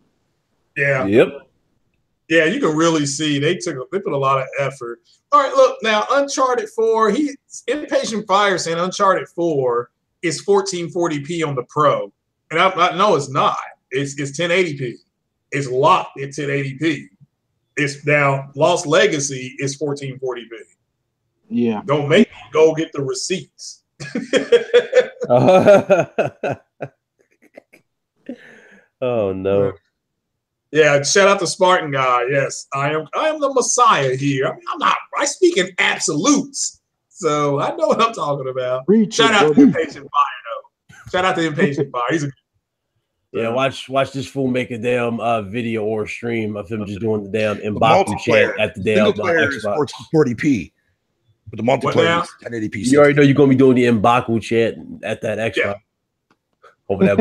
Yeah. Yep. Yeah, you can really see they put a lot of effort. All right, look now, Uncharted 4. Impatient Fire saying Uncharted 4 is 1440p on the Pro, and I know it's not. It's 1080p. It's locked at 1080p. It's now Lost Legacy is 1440p. Yeah. Don't make me go get the receipts. Oh no. Yeah, shout out to Spartan Guy. Yes, I am the Messiah here. I mean, I speak in absolutes, so I know what I'm talking about. Shout out to Impatient Fire, though. Shout out to Impatient Fire. He's a watch this fool make a damn video or stream of him just doing the damn Mbaku chant at the damn Xbox. 40p, but the multiplayer is 1080p. You already know you're gonna be doing the Mbaku chant at that Xbox. Yeah. Over that.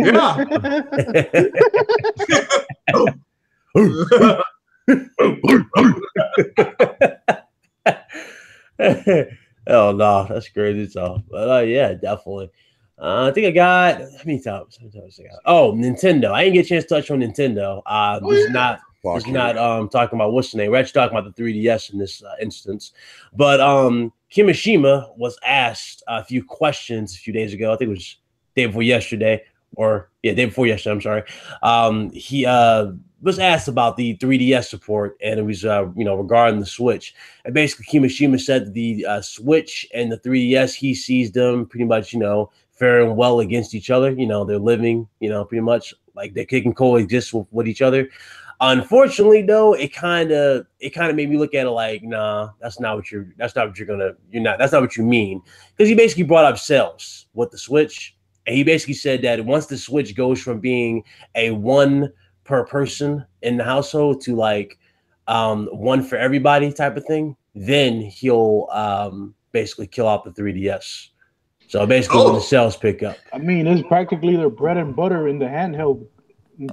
Yeah. Oh no, that's crazy stuff. But yeah, definitely. I think I got how many times? Oh, Nintendo. I didn't get a chance to touch on Nintendo. This is not talking about what's the name. We're actually talking about the 3DS in this instance. But Kimishima was asked a few questions a few days ago. I think it was day before yesterday. I'm sorry. He was asked about the 3DS support, and it was regarding the Switch. And basically, Kimishima said that the Switch and the 3DS, he sees them pretty much, faring well against each other. They're living, pretty much like they can coexist with each other. Unfortunately, though, it kind of made me look at it like, nah, that's not what you mean, because he basically brought up sales with the Switch. And he basically said that once the Switch goes from being a one per person in the household to like one for everybody type of thing, then he'll basically kill out the 3DS. So basically when the sales pick up. I mean, it's practically their bread and butter in the handheld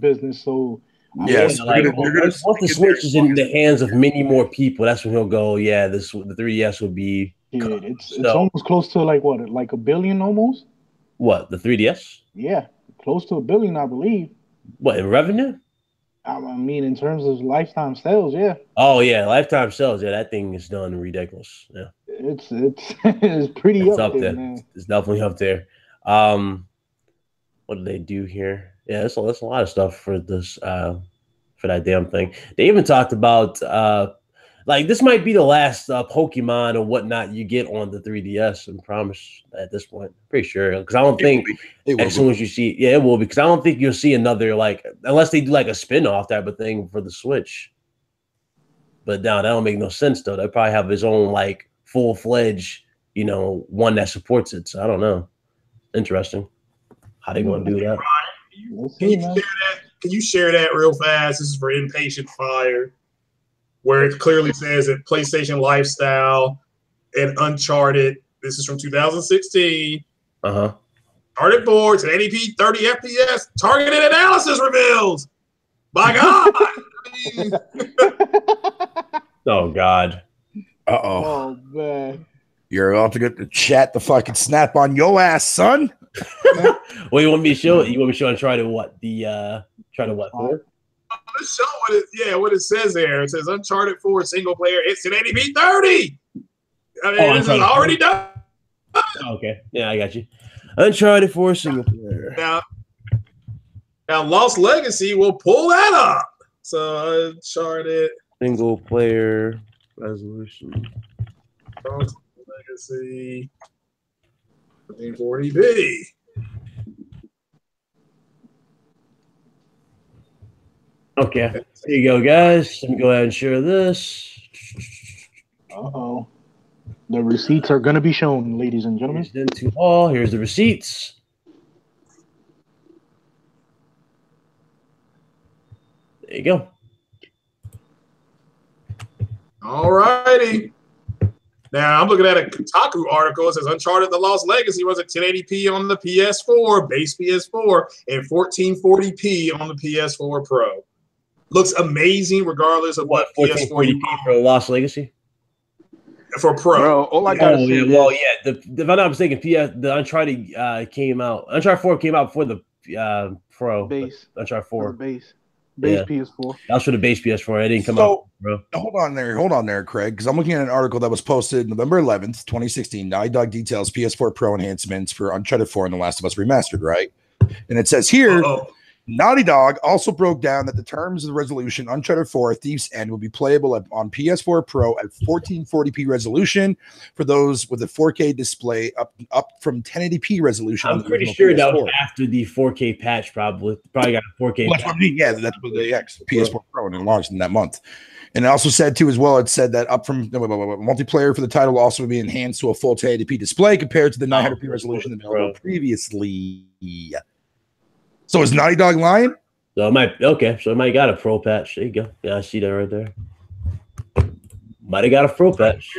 business. So yes, once the Switch is in the hands of many more people, that's when he'll go, yeah, the 3DS will be. It's almost close to like what, like $1 billion almost? What, the 3DS? Yeah, close to $1 billion, I believe. What, in revenue? I mean, in terms of lifetime sales, yeah. Oh yeah, lifetime sales. Yeah, that thing is done ridiculous. Yeah, it's pretty up there, man. It's definitely up there. What do they do here? Yeah, that's a lot of stuff for this for that damn thing. They even talked about Like this might be the last Pokemon or whatnot you get on the 3DS. I promise at this point. Pretty sure because I don't think as soon as you see, it will because I don't think you'll see another like unless they do like a spin-off type of thing for the Switch. But now that don't make no sense though. They probably have his own like full-fledged, one that supports it. So I don't know. Interesting. How they gonna do that? Can you share that real fast? This is for Impatient Fire. Where it clearly says that PlayStation Lifestyle and Uncharted. This is from 2016. Uncharted 4, 1080p, 30 FPS. Targeted analysis reveals. My God. Oh God. Oh man. You're about to get the chat the fucking snap on your ass, son. Well, you want me to show it? You want me to show Uncharted what? Uncharted what? 4? Let's show what it says there. It says Uncharted 4 single player. It's an 80p 30. I mean, this is already done. Oh, okay. Yeah, I got you. Uncharted 4 single player. Now Lost Legacy will pull that up. So Uncharted single player resolution. Lost Legacy 1440p. Okay, there you go, guys. Let me go ahead and share this. The receipts are going to be shown, ladies and gentlemen. Here's the receipts. There you go. All righty. Now, I'm looking at a Kotaku article. It says Uncharted The Lost Legacy was at 1080p on the PS4, base PS4, and 1440p on the PS4 Pro. Looks amazing regardless of what PS4 you for Lost Legacy? For Pro. Bro, all I gotta say is... Well, yeah, if I'm not mistaken, the Uncharted came out. Uncharted 4 came out before the Pro. Base. Uncharted 4. Base PS4. That's for the base PS4. It didn't come out, bro. Hold on there, Craig, because I'm looking at an article that was posted November 11th, 2016. Naughty Dog details PS4 Pro enhancements for Uncharted 4 and The Last of Us Remastered, right? And it says here... Naughty Dog also broke down that the terms of the resolution Uncharted 4 Thief's End will be playable on PS4 Pro at 1440p resolution for those with a 4K display up from 1080p resolution. I'm pretty sure that was after the 4K patch, probably got a 4K patch. That's what the PS4 Pro and it launched in that month. And it also said too as well, it said that up from multiplayer for the title will also be enhanced to a full 1080p display compared to the 900p resolution available previously. So is Naughty Dog lying? So it might got a pro patch. There you go. Yeah, I see that right there. Might have got a pro patch.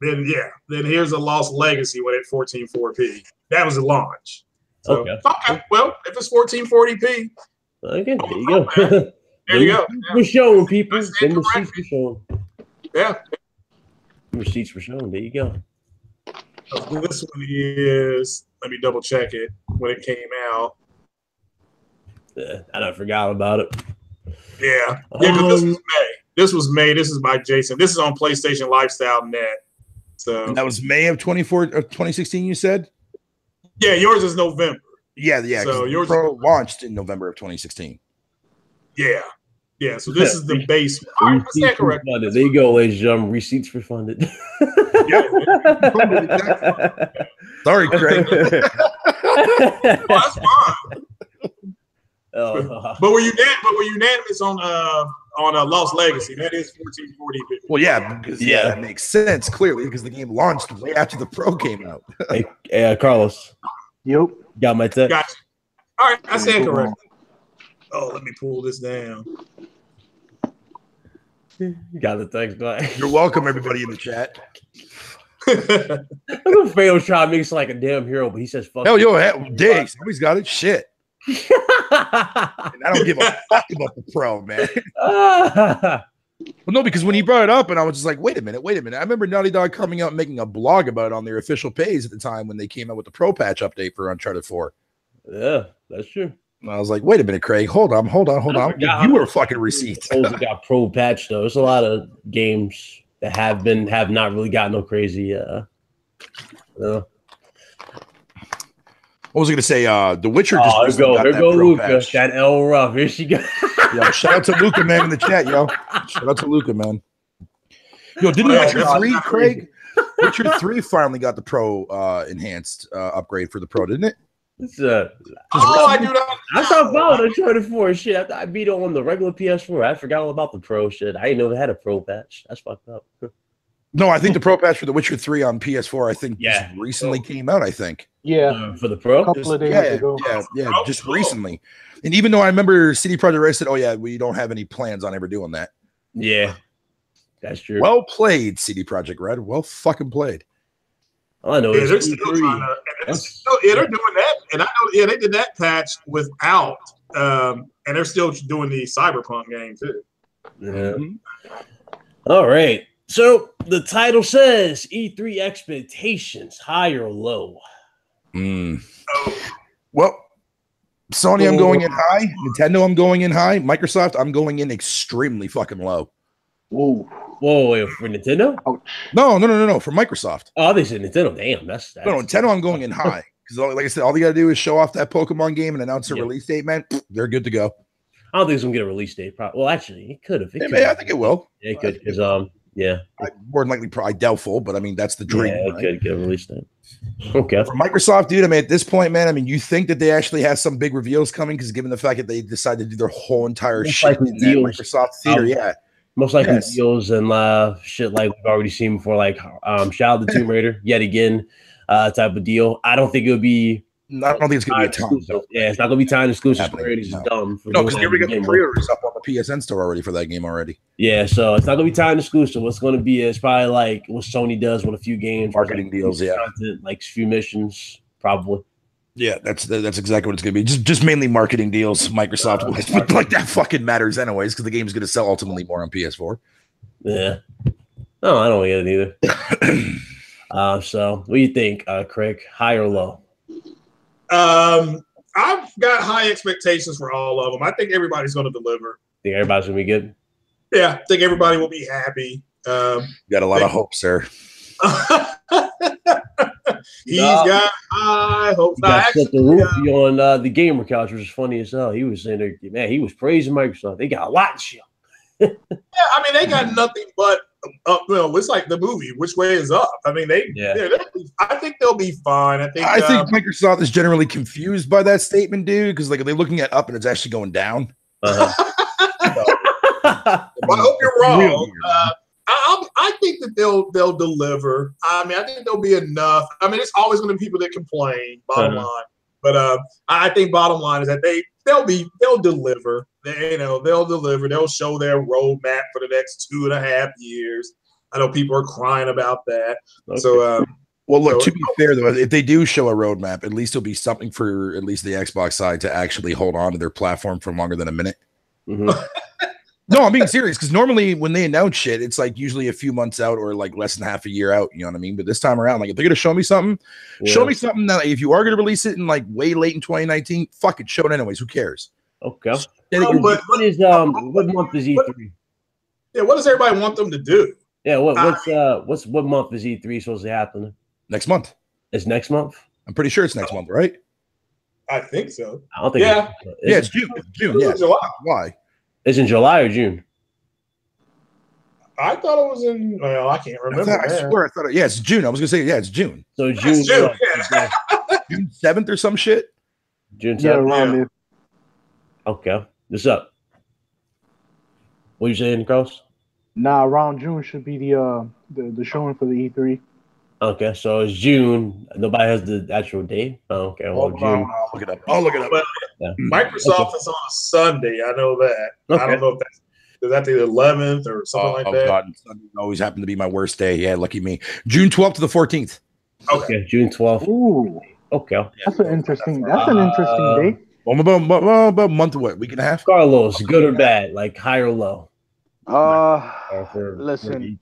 Then here's a Lost Legacy with it 1440p. That was the launch. So, okay. Well, if it's 1440p. Okay, there you go. There you go. We're showing people. Then receipts were shown. Yeah. Receipts were shown. There you go. This one is, let me double check it when it came out. I forgot about it. Yeah, because this was May. This is by Jason. This is on PlayStation Lifestyle Net. So and that was May of 2016. You said? Yeah, yours is November. Yeah. So yours Pro launched in November of 2016. Yeah. So this is the base. All right, that's correct. There you go, ladies and gentlemen. Receipts refunded. Sorry, Craig. That's fine. But we're unanimous on Lost Legacy. That is 1440p. Well, yeah, because that makes sense clearly because the game launched way after the Pro came out. Hey, Carlos. Yep. Got my text. Gotcha. All right, I stand correct. Oh, let me pull this down. You got the text back. You're welcome, everybody in the chat. I'm afraid I was trying to make us like a damn hero, but he says fuck. Hell, Dave, somebody's got it. Shit. And I don't give a fuck about the Pro, man. Well, no, because when he brought it up, and I was just like, wait a minute. I remember Naughty Dog coming out and making a blog about it on their official page at the time when they came out with the Pro patch update for Uncharted 4. Yeah, that's true. And I was like, wait a minute, Craig. Hold on. You were a fucking receipt. Got Pro patch, though. There's a lot of games that have not really got no crazy. What was I going to say? The Witcher just here go Luca. That L rough. Here she goes. Yo, shout out to Luca, man, in the chat, yo. Shout out to Luca, man. Yo, didn't Oh, yeah, Witcher that's 3, not Craig? Witcher 3 finally got the pro enhanced upgrade for the pro, didn't it? It's, I do not. I stopped following Uncharted 4 shit. After I beat it on the regular PS4. I forgot all about the pro shit. I didn't know they had a pro patch. That's fucked up. No, I think the pro patch for The Witcher 3 on PS4, I think Yeah. just recently came out, I think. Yeah, For the pro? a couple of days ago. Yeah, just recently. And even though I remember CD Projekt Red said, oh, yeah, we don't have any plans on ever doing that. Yeah, that's true. Well played, CD Projekt Red. Well fucking played. All I know Yeah, is they're still trying to, they're doing that. And I know, they did that patch without, and they're still doing the Cyberpunk game too. Yeah. All right. So the title says E3 expectations, high or low? Well, Sony, I'm going in high. Nintendo, I'm going in high. Microsoft, I'm going in extremely fucking low. Whoa. Whoa, wait, for Nintendo? Ouch. No. For Microsoft. Oh, they said Nintendo. Damn, that's No, Nintendo, I'm going in high. Because like I said, all they got to do is show off that Pokemon game and announce a release date, man. They're good to go. I don't think it's going to get a release date. Well, actually, it could have. I think it will. Yeah, it could. Because, more than likely, probably doubtful, but I mean, that's the dream. Yeah, it could get a release date. Okay. For Microsoft, dude, I mean, at this point, man, I mean, you think that they actually have some big reveals coming because given the fact that they decided to do their whole entire shit in that Microsoft theater, most likely deals and shit like we've already seen before, like Shadow of the Tomb Raider, yet again, type of deal. I don't think it'll be. I don't think it's gonna be a time. Yeah, it's not gonna be time exclusive. It's dumb. No, because we already got the pre-orders up on the PSN store already for that game already. Yeah, so it's not gonna be time exclusive. What's gonna be is probably like what Sony does with a few games, marketing deals, content, like a few missions, probably. Yeah, that's exactly what it's gonna be. Just mainly marketing deals, Microsoft wise, but like that fucking matters anyways because the game's gonna sell ultimately more on PS4. Yeah, no, I don't get it either. So what do you think, Craig? High or low? I've got high expectations for all of them. I think everybody's going to deliver. Think everybody's going to be good? Yeah, I think everybody will be happy. You got a lot of hope, sir. He's got high hopes. On the gamer couch, which is funny as hell. He was saying, there, man, he was praising Microsoft. They got a lot of shit. Yeah, I mean, they got nothing but it's like the movie. Which way is up? I mean, I think they'll be fine. I think Microsoft is generally confused by that statement, dude. Because like they're looking at up and it's actually going down. Well, I hope you're wrong. I think that they'll deliver. I mean, I think there'll be enough. I mean, it's always going to be people that complain. Bottom line, but I think bottom line is that they'll deliver. They'll deliver. They'll show their roadmap for the next 2.5 years. I know people are crying about that. Okay. So, to be fair though, if they do show a roadmap, at least it'll be something for at least the Xbox side to actually hold on to their platform for longer than a minute. Mm-hmm. No, I'm being serious because normally when they announce shit, it's like usually a few months out or like less than half a year out. You know what I mean? But this time around, like if they're gonna show me something that if you are gonna release it in like way late in 2019, fuck it, show it anyways. Who cares? Okay. What month is E3? Yeah, what does everybody want them to do? Yeah, what month is E3 supposed to happen? Next month. It's next month? I'm pretty sure it's next month, right? I think so. I don't think it's June. It's June, yeah. July. Why? It's in July or June? I thought it was in. Well, I can't remember. I swear, I thought. It's June. I was gonna say, it's June. So June. Yeah. June 7th or some shit. June 7th. Around there. Okay. What's up? What you saying, Carlos? Nah, around June should be the showing for the E3. Okay, so it's June. Nobody has the actual date. Oh, okay, well, June. I'll look it up. But Microsoft is on a Sunday. I know that. Okay. I don't know if that's the 11th or something like that. God, Sunday always happened to be my worst day. Yeah, lucky me. June 12th to the 14th. Okay, June 12th. Ooh, okay. That's an interesting date. Well, about a month away, week and a half. Carlos, good or bad? Like high or low? Listen.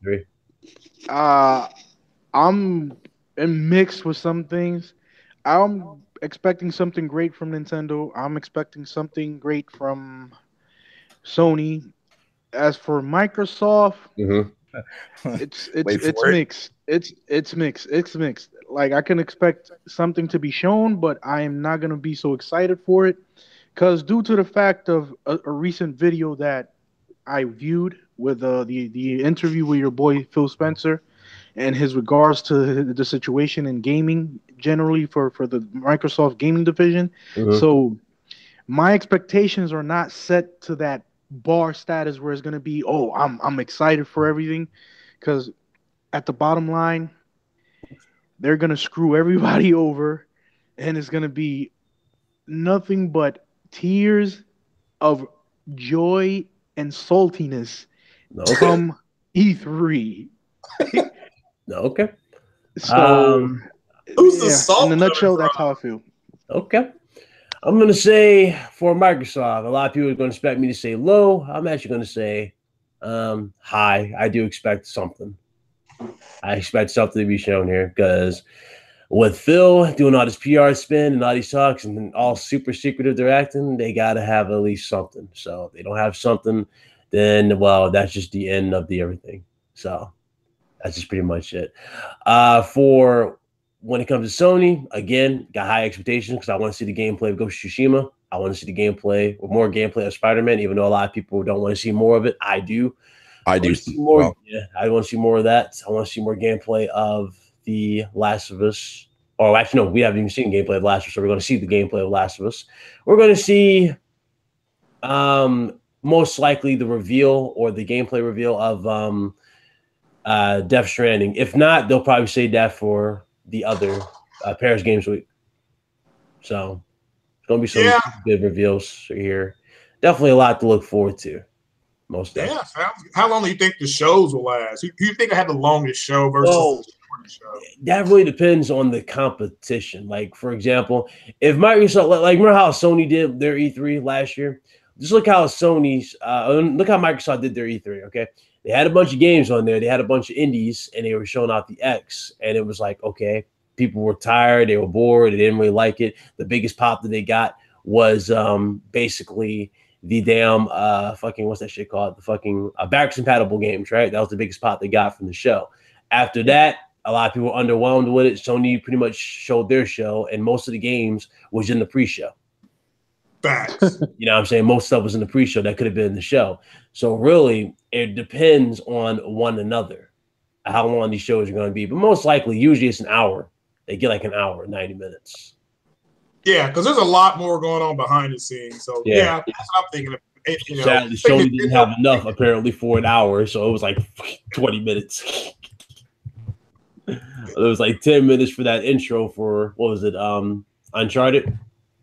I'm mixed with some things. I'm expecting something great from Nintendo. I'm expecting something great from Sony. As for Microsoft, it's mixed. It's mixed. It's mixed. Like I can expect something to be shown, but I am not gonna be so excited for it, because due to the fact of a recent video that I viewed with the interview with your boy Phil Spencer and his regards to the situation in gaming generally for the Microsoft gaming division. Mhm. So my expectations are not set to that bar status where it's going to be, oh, I'm excited for everything, because at the bottom line, they're going to screw everybody over, and it's going to be nothing but tears of joy and saltiness Okay. come E3. Okay. So, Who's the yeah, salt in a nutshell, coming that's from? how I feel. Okay. I'm going to say for Microsoft, a lot of people are going to expect me to say low. I'm actually going to say high. I do expect something. I expect something to be shown here because with Phil doing all this PR spin and all these talks and all super secretive they're acting, they got to have at least something. So if they don't have something, then, well, that's just the end of the everything. So that's just pretty much it. For when it comes to Sony, again, got high expectations because I want to see the gameplay of Ghost of Tsushima. I want to see the gameplay or more gameplay of Spider-Man, even though a lot of people don't want to see more of it. I do. I do. See more. Well, Yeah, I want to see more of that. I want to see more gameplay of The Last of Us. Or actually, no, we haven't even seen gameplay of Last of Us, so we're going to see the gameplay of Last of Us. We're going to see most likely the reveal or the gameplay reveal of Death Stranding. If not, they'll probably save that for the other Paris Games Week. So it's going to be some good reveals here. Definitely a lot to look forward to. Most definitely. Yeah. How long do you think the shows will last? Who you think I had the longest show versus the shortest show? That really depends on the competition. Like, for example, if Microsoft, like remember how Sony did their E3 last year? Just look how Sony's, look how Microsoft did their E3, okay? They had a bunch of games on there. They had a bunch of indies, and they were showing out the X. And it was like, okay, people were tired. They were bored. They didn't really like it. The biggest pop that they got was basically the damn fucking, what's that shit called? The fucking backwards compatible games, right? That was the biggest pop they got from the show. After that, a lot of people were underwhelmed with it. Sony pretty much showed their show, and most of the games was in the pre-show. Facts. You know what I'm saying? Most stuff was in the pre-show that could have been in the show. So really, it depends on one another, how long these shows are going to be. But most likely, usually it's an hour. They get like an hour, 90 minutes. Yeah, because there's a lot more going on behind the scenes. So yeah, that's what I'm thinking. You know, sadly, Sony didn't have enough apparently for an hour, so it was like 20 minutes. It was like 10 minutes for that intro for what was it? Uncharted.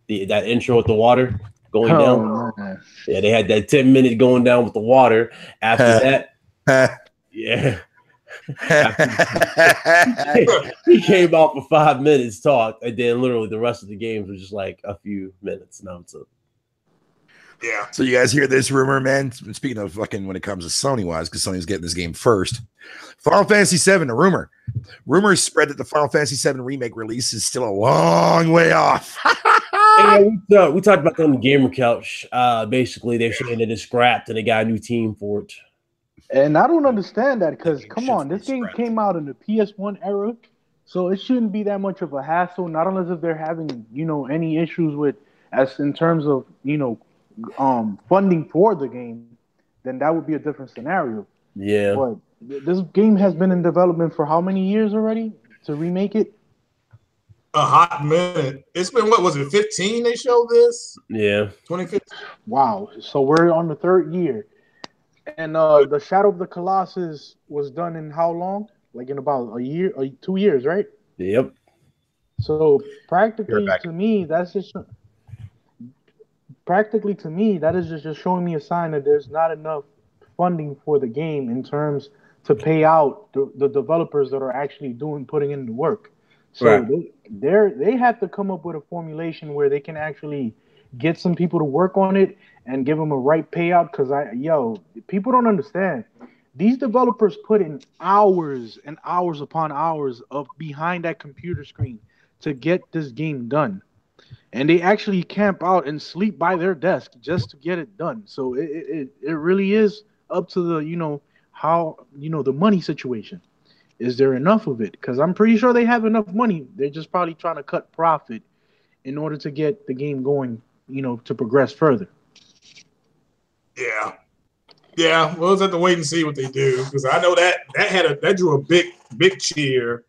That intro with the water going down. Man. Yeah, they had that 10-minute going down with the water. After that, yeah. He came out for 5 minutes talk, and then literally the rest of the games was just like a few minutes. Now it's yeah. So you guys hear this rumor, man? Speaking of fucking when it comes to Sony-wise, because Sony's getting this game first. Final Fantasy VII, a rumor. Rumors spread that the Final Fantasy VII remake release is still a long way off. Yeah, we talked about that on the Gamer Couch. Basically, they're saying that it's scrapped and they got a new team for it. And I don't understand that because, come on, this game came out in the PS1 era, so it shouldn't be that much of a hassle. Not unless if they're having, any issues with, as in terms of, funding for the game, then that would be a different scenario. Yeah. But this game has been in development for how many years already to remake it? A hot minute. It's been, what was it, 15 they showed this? Yeah. 2015. Wow. So we're on the third year. And the Shadow of the Colossus was done in how long? Like in about a year, 2 years, right? Yep. So practically to me, that is just showing me a sign that there's not enough funding for the game in terms to pay out the developers that are actually putting in the work. So they have to come up with a formulation where they can actually get some people to work on it and give them a right payout. Because people don't understand. These developers put in hours and hours upon hours of behind that computer screen to get this game done. And they actually camp out and sleep by their desk just to get it done. So it really is up to the, how, the money situation. Is there enough of it? Because I'm pretty sure they have enough money. They're just probably trying to cut profit in order to get the game going, to progress further. Yeah. Yeah, we'll just have to wait and see what they do because I know that drew a big cheer.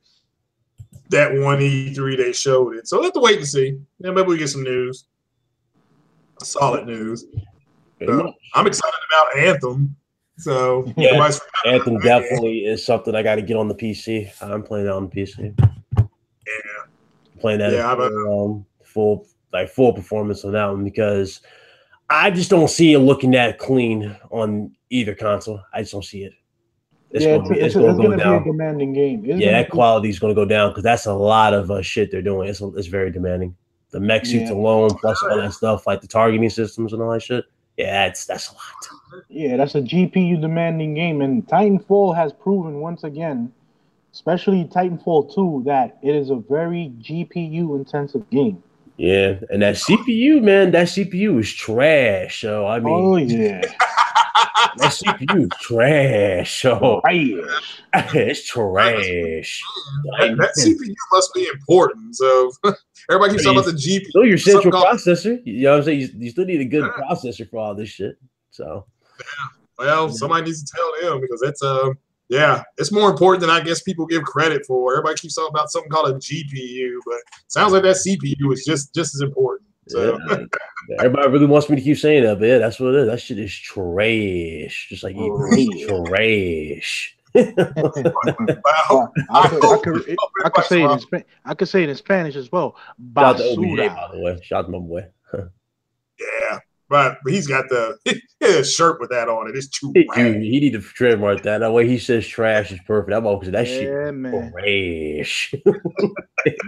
That one E3 they showed it, so we'll have to wait and see. Yeah, maybe we get some news, solid news. So I'm excited about Anthem. So yeah, Anthem definitely is something I got to get on the PC. I'm playing it on the PC. Yeah, playing that full performance on that one because I just don't see it looking that clean on either console. I just don't see it. It's going to be a demanding game. That quality is going to go down because that's a lot of shit they're doing. It's very demanding. The mech suits alone, plus all that stuff like the targeting systems and all that shit. Yeah, that's a lot. Yeah, that's a GPU demanding game, and Titanfall has proven once again, especially Titanfall 2, that it is a very GPU intensive game. Yeah, and that CPU, man, that CPU is trash. So I mean, oh yeah. That CPU is trash. So it's trash. That CPU must be important. So everybody keeps talking about the GPU. Still your central processor. You know what I'm saying? You still need a good processor for all this shit. So well, somebody needs to tell them because that's it's more important than I guess people give credit for. Everybody keeps talking about something called a GPU, but it sounds like that CPU is just as important. So everybody really wants me to keep saying that, but yeah, that's what it is. That shit is trash. Just like trash. I could say it in Spanish as well. Shout out to OBJ, by the way. Shout out to my boy. Yeah. But he's got the shirt with that on it. It's too he need to trademark that. That way he says trash is perfect. I'm because that shit trash.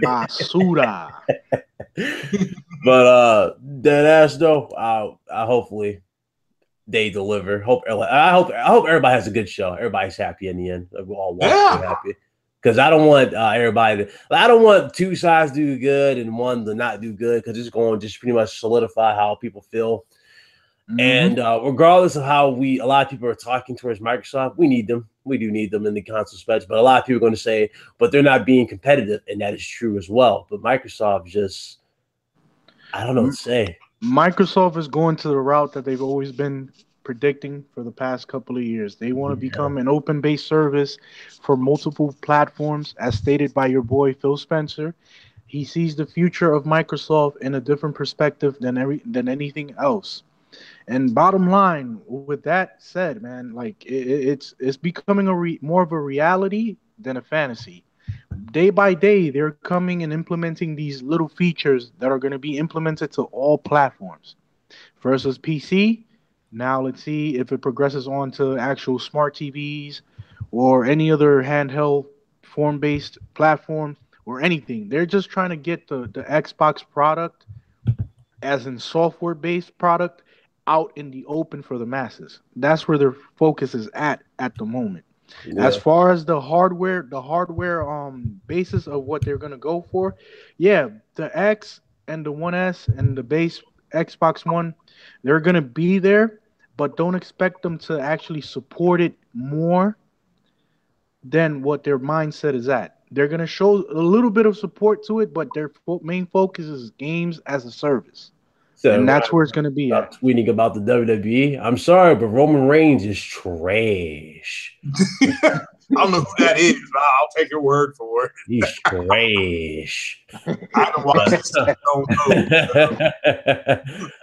Basura. But dead ass though, I hopefully they deliver. I hope everybody has a good show. Everybody's happy in the end. We're all happy. Because I don't want everybody I don't want two sides to do good and one to not do good because it's going to just pretty much solidify how people feel. Mm-hmm. And regardless of how a lot of people are talking towards Microsoft, we need them. We do need them in the console specs. But a lot of people are going to say, but they're not being competitive. And that is true as well. But Microsoft just, I don't know what to say. Microsoft is going to the route that they've always been predicting for the past couple of years. They want to become an open-based service for multiple platforms, as stated by your boy Phil Spencer. He sees the future of Microsoft in a different perspective than anything else. And bottom line, with that said, man, like it's becoming more of a reality than a fantasy. Day by day, they're coming and implementing these little features that are going to be implemented to all platforms. First was PC. Now let's see if it progresses on to actual smart TVs or any other handheld form-based platform or anything. They're just trying to get the Xbox product, as in software-based product, out in the open for the masses. That's where their focus is at the moment. Yeah. As far as the hardware basis of what they're gonna go for, the X and the One S and the base Xbox One, they're gonna be there, but don't expect them to actually support it more than what their mindset is at. They're gonna show a little bit of support to it, but their main focus is games as a service. So and that's where it's going to be at. Tweeting about the WWE. I'm sorry, but Roman Reigns is trash. I don't know who that is, but I'll take your word for it. He's trash. I don't watch this.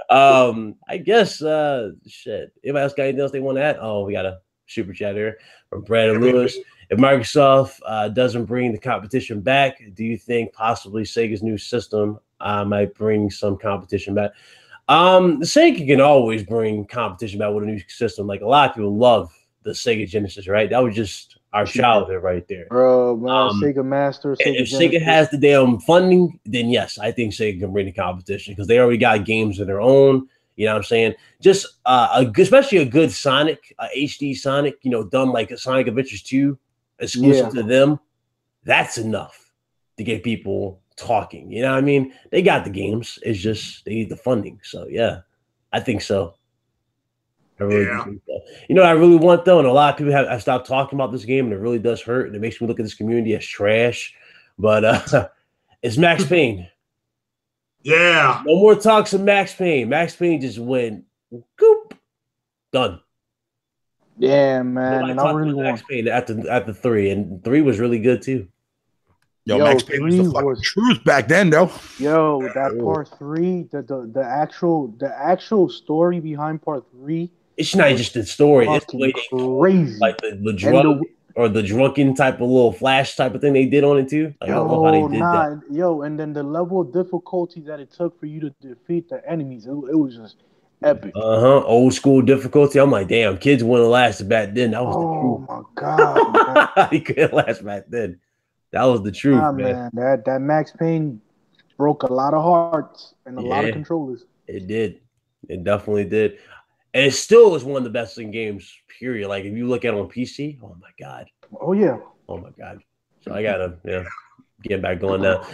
I guess, shit. Anybody else got anything else they want to add? Oh, we got a super chat here from Brandon Lewis. If Microsoft doesn't bring the competition back, do you think possibly Sega's new system might bring some competition back? Sega can always bring competition back with a new system. Like a lot of people love the Sega Genesis, right? That was just our childhood right there. Bro, Sega Master. If Sega has the damn funding, then yes, I think Sega can bring the competition because they already got games of their own. You know what I'm saying? Just especially a good Sonic, HD Sonic, done like a Sonic Adventures 2 exclusive to them. That's enough to get people talking. You know what I mean? They got the games. It's just they need the funding. So yeah, I think so. I really do think so. You know what I really want though, and a lot of people have stopped talking about this game, and it really does hurt, and it makes me look at this community as trash. But it's Max Payne. Yeah. No more talks of Max Payne. Max Payne just went goop. Done. Yeah, man. Nobody And I talked really about Max want. Payne after 3, and 3 was really good too. Yo, Max Payne was the 3 fucking truth back then, though. Yo, that Oh. part 3, the actual story behind part 3. It's not just the story; it's the way Fucking they crazy. like the drug or the drunken type of little flash type of thing they did on it too. Like, I don't know how they did that. Yo, and then the level of difficulty that it took for you to defeat the enemies, it was just epic. Old school difficulty. I'm like, damn, kids wouldn't last back then. That was the truth. My god, man. He couldn't last back then. That was the truth, man. That Max Payne broke a lot of hearts and a lot of controllers. It did. It definitely did. And it still is one of the best in games, period. Like, if you look at it on PC, oh my God. Oh, yeah. Oh my God. So I gotta, get back going now.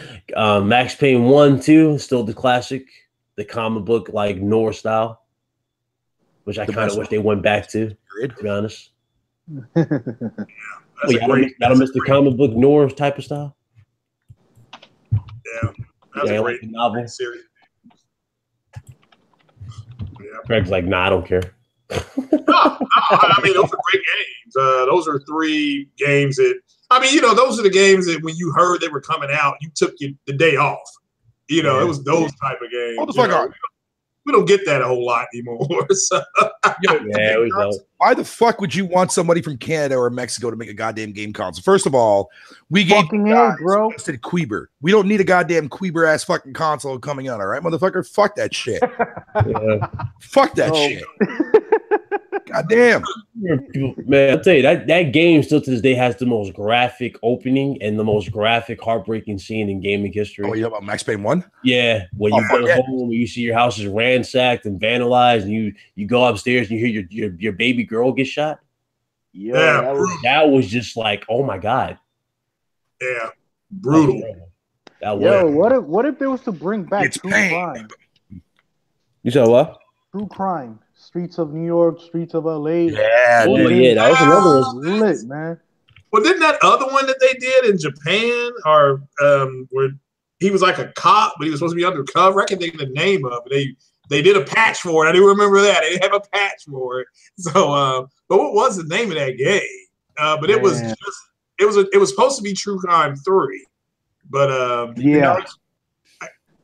Max Payne 1, 2, still the classic, the comic book, like, noir style, which I kind of wish they went back to be honest. Y'all don't miss the comic book noir type of style? Yeah. That's a great novel series. Yeah. Craig's like, nah, I don't care. I mean, those are great games. Those are 3 games that, I mean, those are the games that when you heard they were coming out, you took the day off. It was those type of games. We don't get that a whole lot anymore. So. Why the fuck would you want somebody from Canada or Mexico to make a goddamn game console? First of all, we gave bro. Queeber. We don't need a goddamn Queeber ass fucking console coming out. All right, motherfucker. Fuck that shit. Fuck that shit. God damn. Man, I'll tell you, that game still to this day has the most graphic opening and the most graphic, heartbreaking scene in gaming history. Oh, you know about Max Payne 1? Yeah. When you go home, you see your house is ransacked and vandalized, and you go upstairs and you hear your baby girl get shot. Yeah. That was just like, oh my God. Yeah. Brutal. That was. What if they was to bring back True Crime? You said what? True Crime. Streets of New York, Streets of LA. Yeah, that was another one. Lit, man. Well, didn't that other one that they did in Japan, or where he was like a cop, but he was supposed to be undercover? I can't think of the name of it. They did a patch for it. I do remember that. They have a patch for it. So, but what was the name of that game? But it was it was supposed to be True Crime 3, but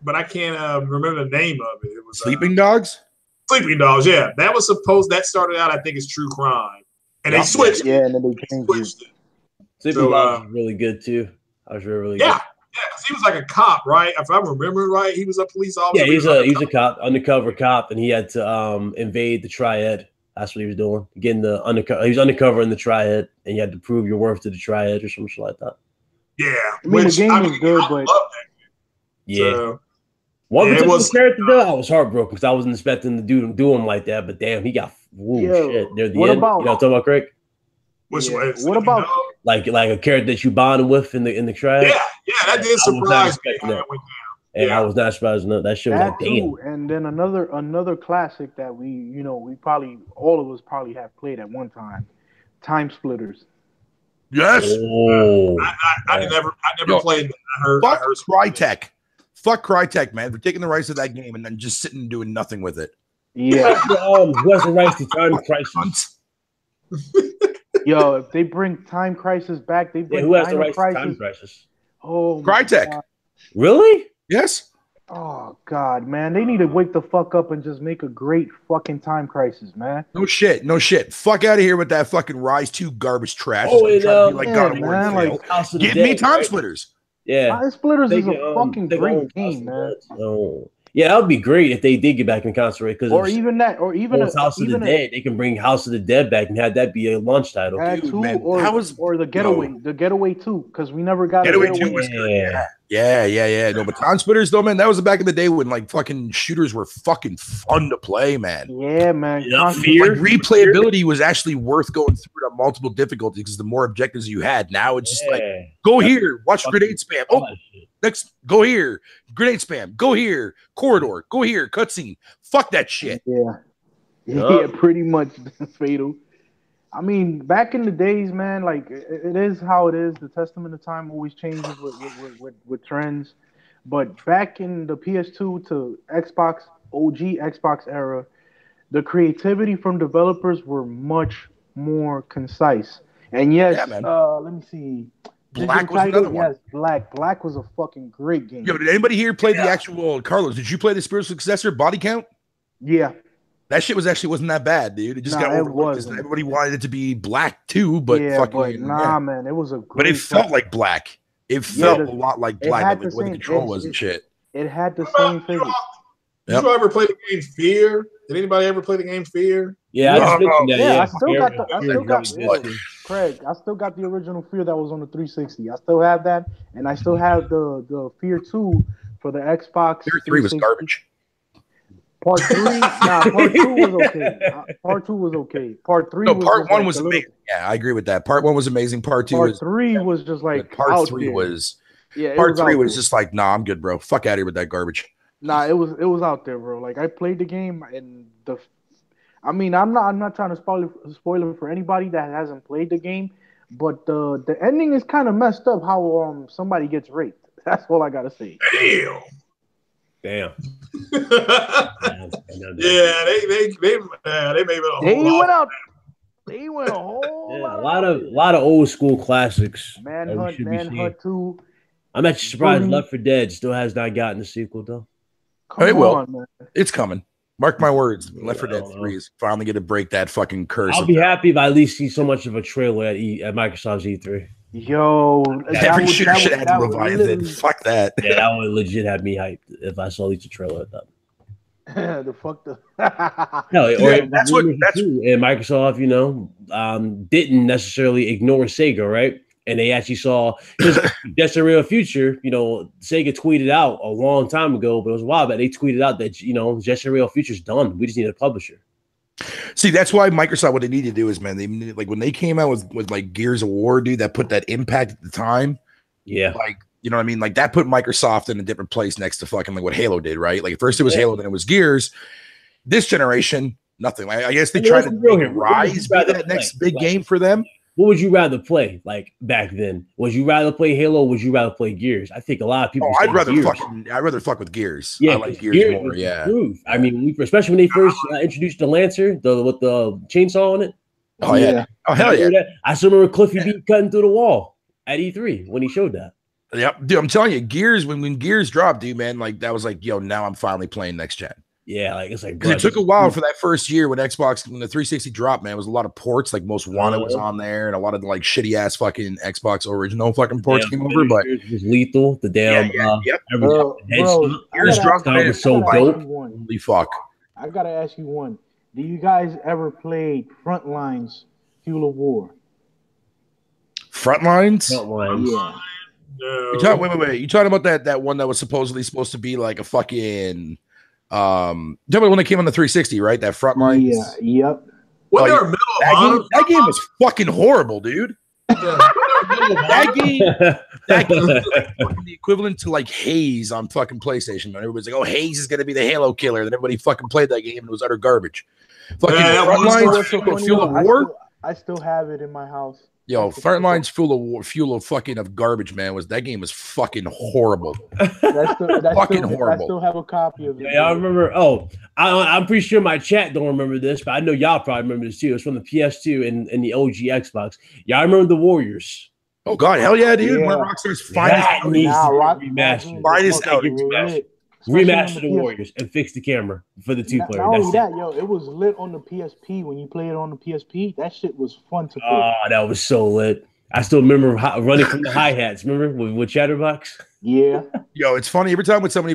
but I can't remember the name of it. It was Sleeping Dogs. Sleeping Dogs, yeah. That started out, I think, as True Crime. And they switched it. Yeah, and then they changed it. Sleeping Dogs was really good, too. I was really good. Yeah, because he was like a cop, right? If I remember right, he was a police officer. Yeah, he's a cop, undercover cop, and he had to invade the Triad. That's what he was doing. Getting the undercover. He was undercover in the Triad, and you had to prove your worth to the Triad or some shit like that. Yeah. I mean, the game was good, but... Yeah. So, One particular character, though, I was heartbroken because I wasn't expecting to do him like that, but damn, he got shit near the end. About, you know what I'm talking about, Craig? What about like a character that you bonded with in the Triad? Yeah, that did surprise me. I was not surprised enough. That shit was like, damn. And then another classic that we probably all of us probably have played at one time, Time Splitters. Yes. Oh, I never played that. I heard Crytek. Fuck Crytek, man, for taking the rights of that game and then just sitting and doing nothing with it. Yeah. Who has the rights to Time Crisis? Yo, if they bring Time Crisis back, they bring who has the rights to Time Crisis? Oh, Crytek. Really? Yes. Oh God, man, they need to wake the fuck up and just make a great fucking Time Crisis, man. No shit. Fuck out of here with that fucking Rise 2 garbage trash. Oh, Give me Time Splitters. Yeah, Time Splitters is a fucking great game, man. Yeah, that would be great if they did get back in concert because or even House of the Dead. They can bring House of the Dead back and have that be a launch title. Or the Getaway 2, because we never got Getaway 2 was good. Yeah. No, but Time Splitters though, man, that was back in the day when like fucking shooters were fucking fun to play, man. Yeah, man. Like replayability was actually worth going through to multiple difficulties because the more objectives you had. Now it's just like go here, watch grenade spam. Oh, next, go here, grenade spam. Go here, corridor. Go here, cutscene. Fuck that shit. Yeah, pretty much fatal. I mean, back in the days, man, like it is how it is. The testament of time always changes with trends. But back in the PS2 to Xbox, OG Xbox era, the creativity from developers were much more concise. And yes, Yeah, man. let me see. Black Digital was another Tiger, one. yes, Black. Black was a fucking great game. Yo, did anybody here play the actual Carlos? Did you play the spiritual successor, Body Count? Yeah. That shit wasn't that bad, dude. It just got overlooked because everybody wanted it to be black too, but man, it was a great. But it felt like black. It felt a lot like black, but the way the control was and shit. It had the same physics. Did you ever play the game Fear? Did anybody ever play the game Fear? Yeah, I still got Craig. I still got the original Fear that was on the 360. I still have that, and I still have the Fear 2 for the Xbox. Fear 3 was garbage. Part 3, Part 2 was okay. Part 2 was okay. Part 3. No, Part 1 was amazing. Yeah, I agree with that. Part 1 was amazing. Part 2 Part 3 was just like Part 3 was. Yeah, Part 3 was just like, nah, I'm good, bro. Fuck out of here with that garbage. Nah, it was out there, bro. Like I played the game, and I'm not trying to spoil it for anybody that hasn't played the game, but the ending is kind of messed up. How somebody gets raped. That's all I gotta say. Damn. Yeah, they made it a whole They lot. went up. They went a whole lot. A lot of old school classics. Manhunt 2. I'm actually surprised Left 4 Dead still has not gotten a sequel though. It will. Man. It's coming. Mark my words. Left 4 Dead 3 is finally going to break that fucking curse. I'll be happy if I at least see so much of a trailer at Microsoft's E3. Yo, every shooter should have Leviathan. Fuck that. Yeah, that would legit have me hyped if I saw at least a trailer of that. The fuck the that's what and Microsoft, didn't necessarily ignore Sega, right? And they actually saw because That's a Real Future, Sega tweeted out a long time ago, but it was a while back. They tweeted out that Just a Real Future's done. We just need a publisher. See, that's why Microsoft, what they need to do is, man, they like when they came out with like Gears of War, dude, that put that impact at the time. Yeah. Like, you know what I mean? Like that put Microsoft in a different place next to fucking like what Halo did, right? Like at first it was Halo, then it was Gears. This generation, nothing. I guess they tried to make Rise be that next big game for them. What would you rather play like back then? Would you rather play Halo or would you rather play Gears? I think a lot of people I'd rather fuck with Gears. Yeah, I like Gears more. Yeah. I especially when they first introduced the Lancer, with the chainsaw on it. Oh yeah. Oh hell yeah. I still remember Cliffy B cutting through the wall at E3 when he showed that. Yep. Dude, I'm telling you, Gears, when Gears dropped, dude, man, like that was like, yo, now I'm finally playing next gen. Yeah, like it's like because it took a while for that first year when the 360 dropped, man. It was a lot of ports, like Most Wanted was on there, and a lot of like shitty ass fucking Xbox original fucking ports came over. But it was Lethal, the damn Gears dropped was so dope. Holy fuck! I gotta ask you one. Do you guys ever play Frontlines Fuel of War? Frontlines? Yeah. No. Wait. You talking about that one that was supposedly supposed to be like a fucking when they came on the 360, right? That Frontlines. Yeah. Yep. Well, that game was fucking horrible, dude. that game was like the equivalent to like Haze on fucking PlayStation. And everybody's like, "Oh, Haze is gonna be the Halo killer." Then everybody fucking played that game and it was utter garbage. Fucking Frontlines, Fuel of War. I still have it in my house. Yo, Frontlines Fuel of fucking of garbage, man. That game was fucking horrible. That's fucking horrible. I still have a copy of it. Yeah, I remember. Oh, I'm pretty sure my chat don't remember this, but I know y'all probably remember this too. It's from the PS2 and the OG Xbox. Y'all remember the Warriors? Oh God, hell yeah, dude! One of Rockstar's finest remaster the Warriors and fix the camera for the 2-player. Not only that, it was lit on the PSP when you play it on the PSP. That shit was fun to play. Oh, that was so lit. I still remember running from the hi-hats. Remember with Chatterbox? Yeah. Yo, it's funny every time I'm the king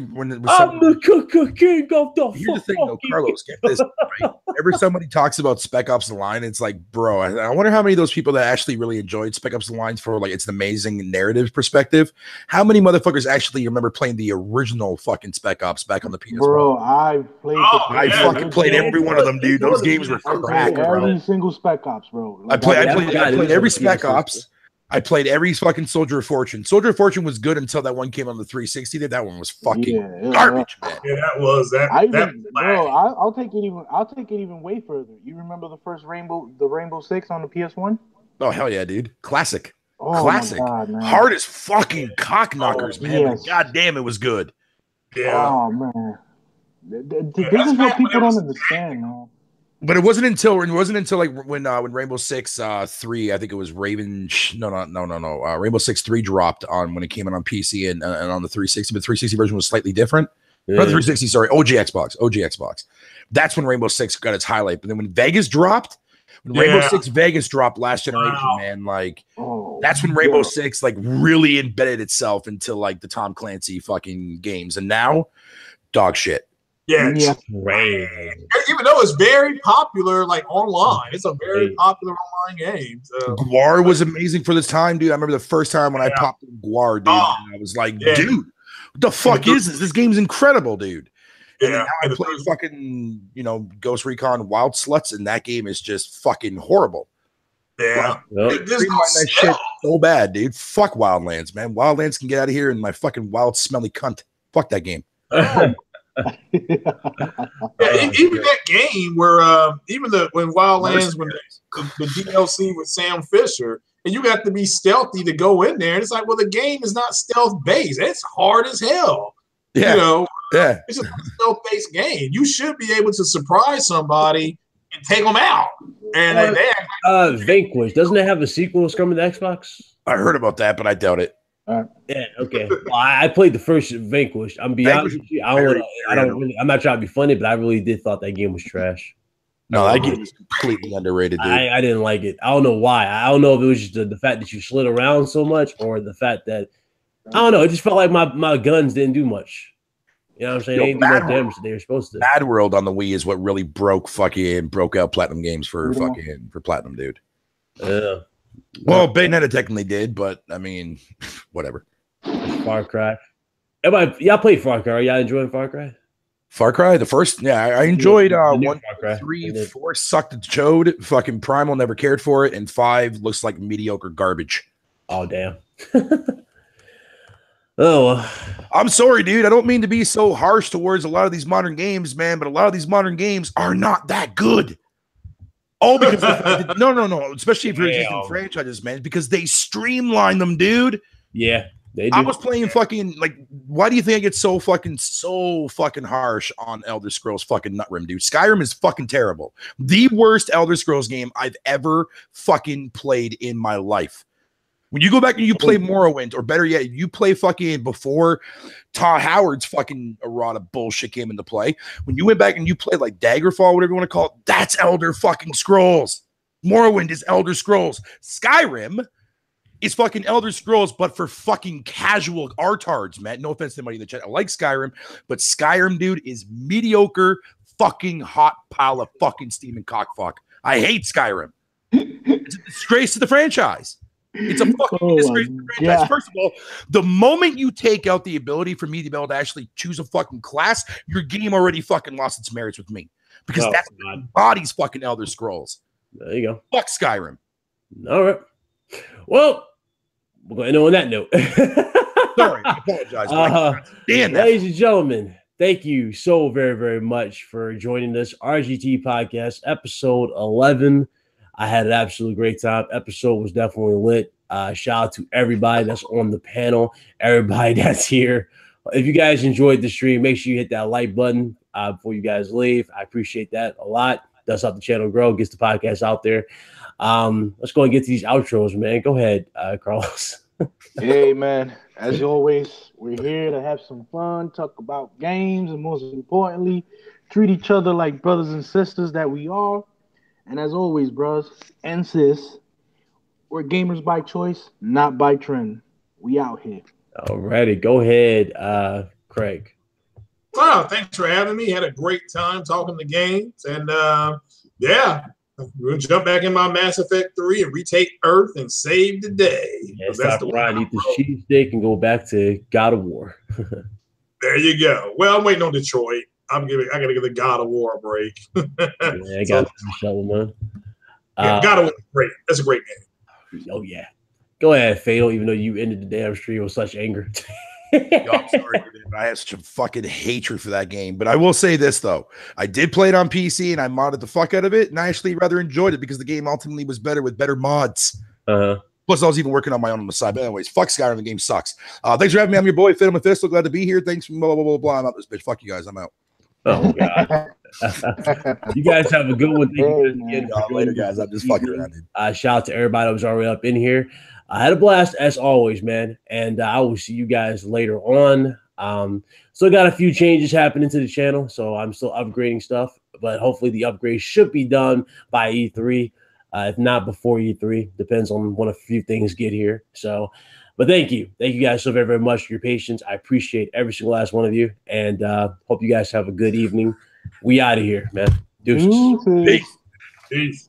of the. Here's the thing, though, Carlos. Get this right. Every somebody talks about Spec Ops: The Line, it's like, bro, I wonder how many of those people that actually really enjoyed Spec Ops: The Line for like its amazing narrative perspective. How many motherfuckers actually remember playing the original fucking Spec Ops back on the PS1? Bro, I played. I fucking played every one of them, dude. Those games were crack, bro. Every single Spec Ops, bro. I played every Spec Ops. I played every fucking Soldier of Fortune. Soldier of Fortune was good until that one came on the 360. That one was fucking garbage, man. Yeah, that was that. I'll take it even way further. You remember the first Rainbow Six on the PS1? Oh hell yeah, dude! Classic, classic. God, hard as fucking cock knockers, man. Yes. God damn, it was good. Yeah. Oh man, this is what people don't understand, man. But it wasn't until like when Rainbow Six 3, I think it was Rainbow Six 3 dropped on when it came in on PC and on the 360. But the 360 version was slightly different. Yeah. Not the 360, sorry, OG Xbox. That's when Rainbow Six got its highlight. But then when Vegas dropped, Rainbow Six Vegas dropped last generation, man, like that's when Rainbow Six like really embedded itself into like the Tom Clancy fucking games, and now dog shit. Yeah. Even though it's very popular, like online, it's a very popular online game. So. Guar was amazing for this time, dude. I remember the first time when I popped in Guar, dude. I was like, dude, what the fuck is this? This game's incredible, dude. And then now I play fucking, Ghost Recon Wild Sluts, and that game is just fucking horrible. Yeah. That shit so bad, dude. Fuck Wildlands, man. Wildlands can get out of here and my fucking wild, smelly cunt. Fuck that game. Even that game where when Wildlands, when the DLC with Sam Fisher, and you got to be stealthy to go in there, and it's like, well, the game is not stealth based. It's hard as hell. Yeah. It's a stealth-based game. You should be able to surprise somebody and take them out. And Vanquish, doesn't it have a sequel that's coming to Xbox? I heard about that, but I doubt it. Yeah, okay. Well, I played the first Vanquish. I'm be honest with you, I'm not trying to be funny, but I really did thought that game was trash. No, that game is completely underrated, dude. I didn't like it. I don't know why. I don't know if it was just the fact that you slid around so much, or the fact that I don't know. It just felt like my guns didn't do much. You know what I'm saying? They didn't do much damage that they were supposed to. Mad World on the Wii is what really broke out Platinum Games for Platinum, dude. Yeah. Well, Bayonetta technically did, but I mean, whatever. Far Cry. Y'all played Far Cry. Y'all enjoying Far Cry? Far Cry, the first, I enjoyed 1, 3, 4 sucked the chode. Fucking Primal never cared for it, and 5 looks like mediocre garbage. Oh damn. Oh, I'm sorry, dude. I don't mean to be so harsh towards a lot of these modern games, man, but a lot of these modern games are not that good. All because no. Especially if you're existing franchises, man, because they streamline them, dude. Yeah, they do. I was playing fucking why do you think I get so fucking harsh on Elder Scrolls fucking Nutrim, dude? Skyrim is fucking terrible. The worst Elder Scrolls game I've ever fucking played in my life. When you go back and you play Morrowind, or better yet, you play fucking before Todd Howard's fucking errata bullshit came into play. When you went back and you played like Daggerfall, whatever you want to call it, that's Elder fucking Scrolls. Morrowind is Elder Scrolls. Skyrim is fucking Elder Scrolls, but for fucking casual artards, man. No offense to anybody in the chat. I like Skyrim, but Skyrim, dude, is mediocre fucking hot pile of fucking steaming cockfuck. I hate Skyrim. It's a disgrace to the franchise. It's a fucking disgrace to the franchise. Yeah. First of all, the moment you take out the ability for me to be able to actually choose a fucking class, your game already fucking lost its merits with me. Because that's what bodies fucking Elder Scrolls. There you go. Fuck Skyrim. All right. Well, we're going to end on that note. Sorry, I apologize. Ladies and gentlemen, thank you so very, very much for joining this RGT podcast, episode 11. I had an absolutely great time. Episode was definitely lit. Shout out to everybody that's on the panel, everybody that's here. If you guys enjoyed the stream, make sure you hit that like button before you guys leave. I appreciate that a lot. Does help the channel grow, gets the podcast out there. Let's go and get to these outros, man. Go ahead, Carlos. Hey, man. As always, we're here to have some fun, talk about games, and most importantly, treat each other like brothers and sisters that we are. And as always, bros and sis, we're gamers by choice, not by trend. We out here. All righty. Go ahead, Craig. Wow, thanks for having me. Had a great time talking the games. And, we'll jump back in my Mass Effect 3 and retake Earth and save the day. Yeah, stop around, eat the cheese steak, and go back to God of War. There you go. Well, I'm waiting on Detroit. I gotta give the God of War a break. I got Michelle, man. God of War, great. That's a great game. Oh yeah. Go ahead, Fatal. Even though you ended the damn stream with such anger. Yo, I'm sorry, dude. I have such a fucking hatred for that game. But I will say this though: I did play it on PC and I modded the fuck out of it, and I actually rather enjoyed it because the game ultimately was better with better mods. Plus, I was even working on my own on the side. But anyways, fuck Skyrim. The game sucks. Thanks for having me. I'm your boy, Fiddle Mephisto. Glad to be here. Thanks. Blah, blah, blah, blah. I'm out this bitch. Fuck you guys. I'm out. Oh, God. You guys have a good one. Thank you again for later, guys. I'm just fucking around. Shout out to everybody that was already up in here. I had a blast as always, man. And I will see you guys later on. Still got a few changes happening to the channel, so I'm still upgrading stuff. But hopefully the upgrade should be done by E3. If not before E3, depends on when a few things get here. So, but thank you guys so very, very much for your patience. I appreciate every single last one of you, and hope you guys have a good evening. We out of here, man. Deuces. Peace.